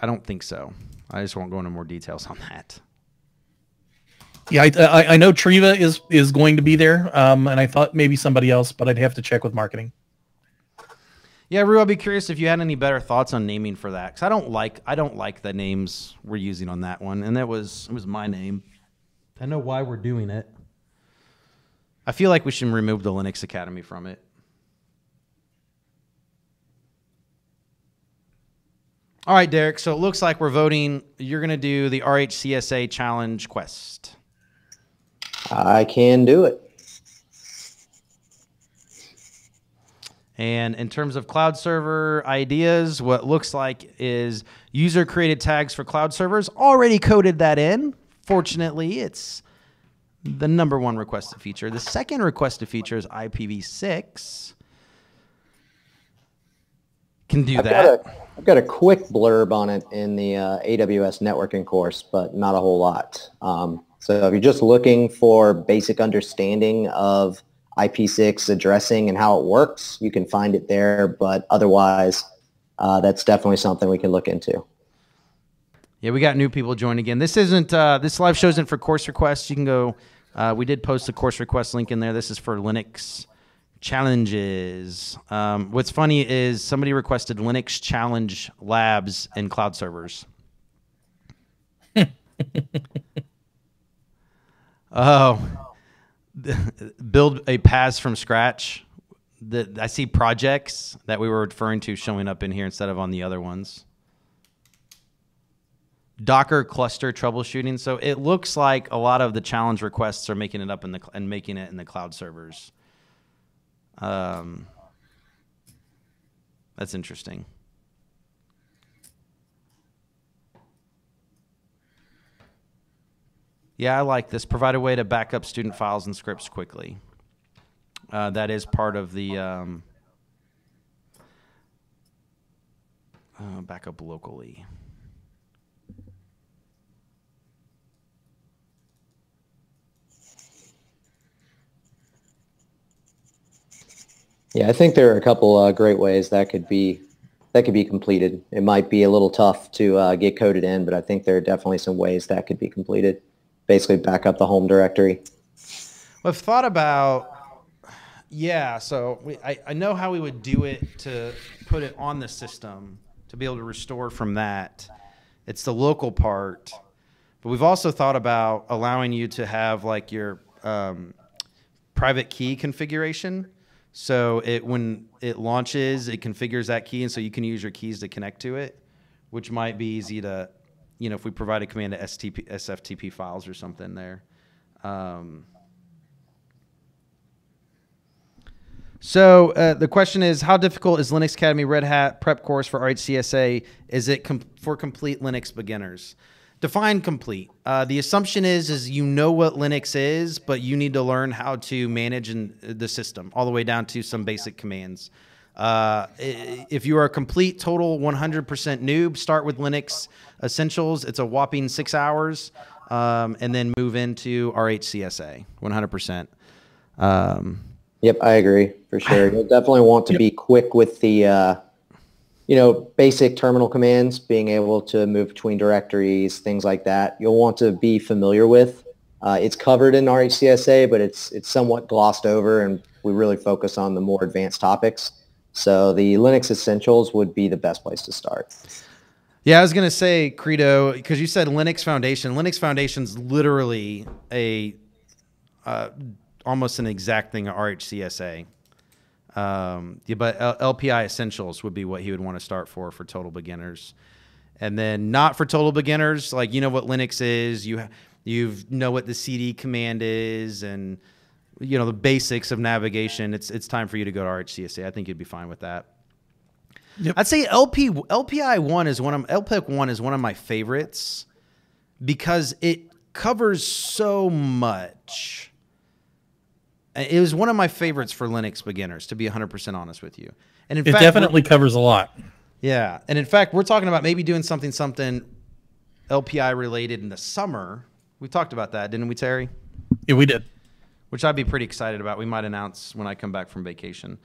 don't think so. I just won't go into more details on that.
Yeah, I know Triva is going to be there, and I thought maybe somebody else, but I'd have to check with marketing.
Yeah, Rue, I'd be curious if you had any better thoughts on naming for that, because I don't like the names we're using on that one, and it was my name. I know why we're doing it. I feel like we should remove the Linux Academy from it. All right, Derek, so it looks like we're voting. You're going to do the RHCSA Challenge Quest.
I can do it.
And in terms of cloud server ideas, what looks like is user created tags for cloud servers, already coded that in. Fortunately, it's the number one requested feature. The second requested feature is IPv6. Can do that.
I've got a quick blurb on it in the AWS networking course, but not a whole lot. So if you're just looking for basic understanding of IP6 addressing and how it works, you can find it there. But otherwise, that's definitely something we can look into.
Yeah, we got new people join again. This isn't this live show isn't for course requests. You can go. We did post a course request link in there. This is for Linux challenges. What's funny is somebody requested Linux challenge labs and cloud servers. Oh, build a PaaS from scratch. I see projects that we were referring to showing up in here instead of on the other ones. Docker cluster troubleshooting. So it looks like a lot of the challenge requests are making it up in the and making it in the cloud servers. That's interesting. Yeah, I like this. Provide a way to back up student files and scripts quickly. That is part of the backup locally.
Yeah, I think there are a couple great ways that could be completed. It might be a little tough to get coded in, but I think there are definitely some ways that could be completed. Basically, back up the home directory.
Well, I've thought about, yeah. So I know how we would do it to put it on the system to be able to restore from that. It's the local part, but we've also thought about allowing you to have like your private key configuration. So when it launches, it configures that key, and so you can use your keys to connect to it, which might be easy to, you know, if we provide a command to SFTP files or something there. So the question is, how difficult is Linux Academy Red Hat prep course for RHCSA? Is it for complete Linux beginners? Define complete. The assumption is you know what Linux is, but you need to learn how to manage the system all the way down to some basic commands. If you are a complete, total 100% noob, start with Linux Essentials. It's a whopping 6 hours, and then move into RHCSA 100%.
Yep, I agree for sure. You'll definitely want to be quick with the basic terminal commands, being able to move between directories, things like that. You'll want to be familiar with. It's covered in RHCSA, but it's somewhat glossed over, and we really focus on the more advanced topics. So the Linux Essentials would be the best place to start.
Yeah, I was going to say, Credo, because you said Linux Foundation. Linux Foundation's literally almost an exact thing of RHCSA. But LPI Essentials would be what he would want to start for total beginners. And then not for total beginners, like you know what Linux is, you know what the CD command is, and you know the basics of navigation. It's time for you to go to RHCSA. I think you'd be fine with that. Yep. I'd say LPI 1 is LPIC 1 is one of my favorites because it covers so much. It was one of my favorites for Linux beginners, to be 100% honest with you. And in fact,
definitely covers a lot.
Yeah. And in fact, we're talking about maybe doing something LPI related in the summer. We talked about that, didn't we, Terry?
Yeah, we did.
Which I'd be pretty excited about. We might announce when I come back from vacation.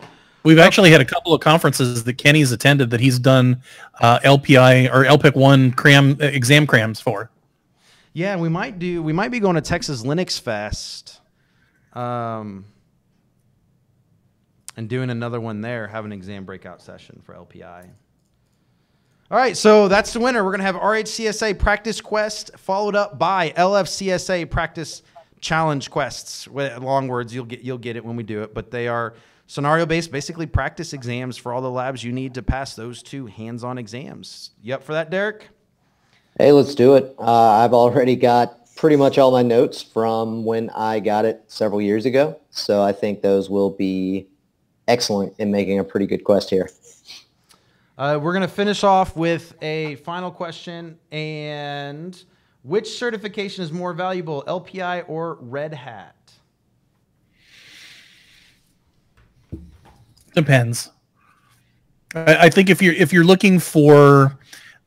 We've actually had a couple of conferences that Kenny's attended that he's done LPI or LPIC 1 exam crams for.
Yeah, we might be going to Texas Linux Fest. And doing another one there, have an exam breakout session for LPI. All right, so that's the winner. We're going to have RHCSA Practice Quest followed up by LFCSA Practice Challenge Quests. With long words, you'll get it when we do it, but they are scenario-based, basically practice exams for all the labs you need to pass those 2 hands-on exams. You up for that, Derek?
Hey, let's do it. I've already got pretty much all my notes from when I got it several years ago. So I think those will be excellent in making a pretty good quest here.
We're going to finish off with a final question. And which certification is more valuable, LPI or Red Hat?
Depends. I think if you're looking for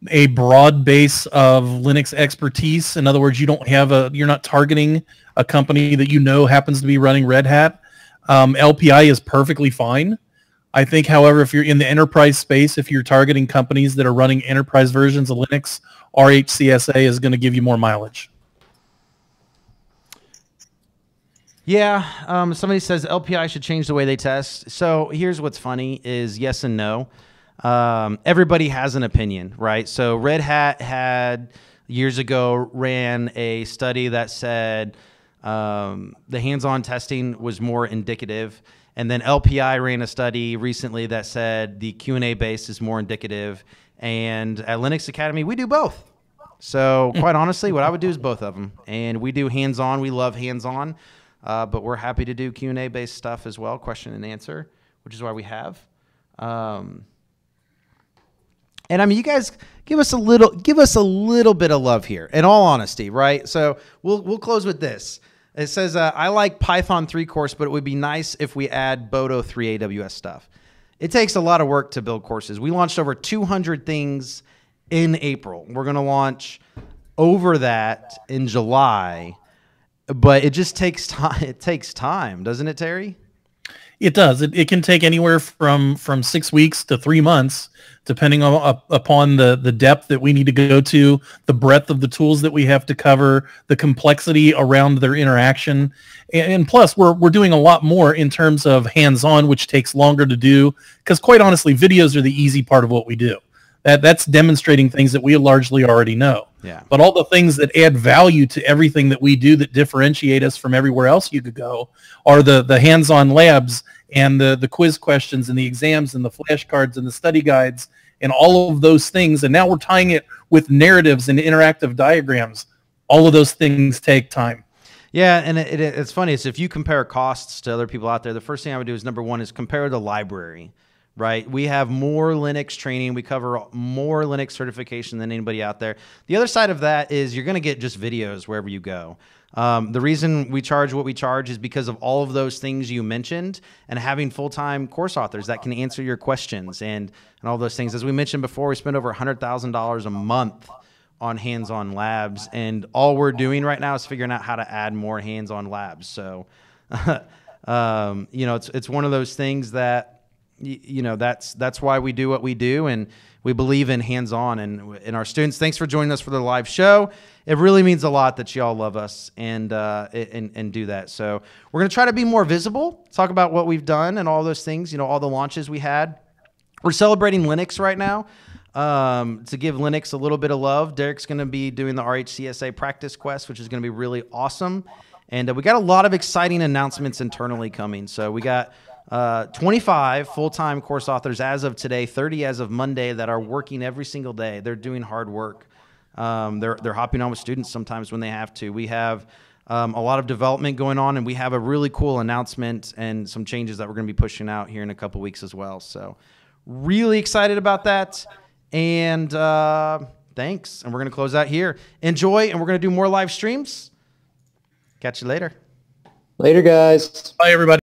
a broad base of Linux expertise, in other words, you're not targeting a company that you know happens to be running Red Hat, LPI is perfectly fine. I think, however, if you're in the enterprise space, if you're targeting companies that are running enterprise versions of Linux, RHCSA is going to give you more mileage.
Yeah, somebody says LPI should change the way they test. So here's what's funny is yes and no. Everybody has an opinion, right? So Red Hat had years ago ran a study that said the hands-on testing was more indicative. And then LPI ran a study recently that said the Q&A base is more indicative. And at Linux Academy, we do both. So quite honestly, what I would do is both of them. And we do hands-on. We love hands-on. But we're happy to do Q&A based stuff as well, question and answer, which is why we have. And I mean, you guys give us a little bit of love here, in all honesty, right? So we'll close with this. It says, I like Python 3 course, but it would be nice if we add Bodo 3 AWS stuff. It takes a lot of work to build courses. We launched over 200 things in April. We're going to launch over that in July. But it just takes time. It takes time, doesn't it, Terry?
It does. It can take anywhere from 6 weeks to 3 months, depending upon the depth that we need to go to, the breadth of the tools that we have to cover, the complexity around their interaction, and plus we're doing a lot more in terms of hands-on, which takes longer to do. Because quite honestly, videos are the easy part of what we do. That's demonstrating things that we largely already know.
Yeah.
But all the things that add value to everything that we do that differentiate us from everywhere else you could go are the hands-on labs and the quiz questions and the exams and the flashcards and the study guides and all of those things. And now we're tying it with narratives and interactive diagrams. All of those things take time.
Yeah, and it's funny. So if you compare costs to other people out there, the first thing I would do is, number one, is compare the library. Right? We have more Linux training. We cover more Linux certification than anybody out there. The other side of that is you're going to get just videos wherever you go. The reason we charge what we charge is because of all of those things you mentioned and having full-time course authors that can answer your questions and all those things. As we mentioned before, we spend over $100,000 a month on hands-on labs, and all we're doing right now is figuring out how to add more hands-on labs. So, it's one of those things that, that's why we do what we do, and we believe in hands-on and our students. Thanks for joining us for the live show. It really means a lot that y'all love us and do that. So we're going to try to be more visible, talk about what we've done and all those things, all the launches we had. We're celebrating Linux right now to give Linux a little bit of love. Derek's going to be doing the RHCSA practice quest, which is going to be really awesome. And we got a lot of exciting announcements internally coming. So we got 25 full-time course authors as of today, 30 as of Monday, that are working every single day. They're doing hard work. They're hopping on with students sometimes when they have to. We have a lot of development going on, and we have a really cool announcement and some changes that we're going to be pushing out here in a couple weeks as well. So really excited about that. And thanks. And we're going to close out here. Enjoy, and we're going to do more live streams. Catch you later.
Later, guys.
Bye, everybody.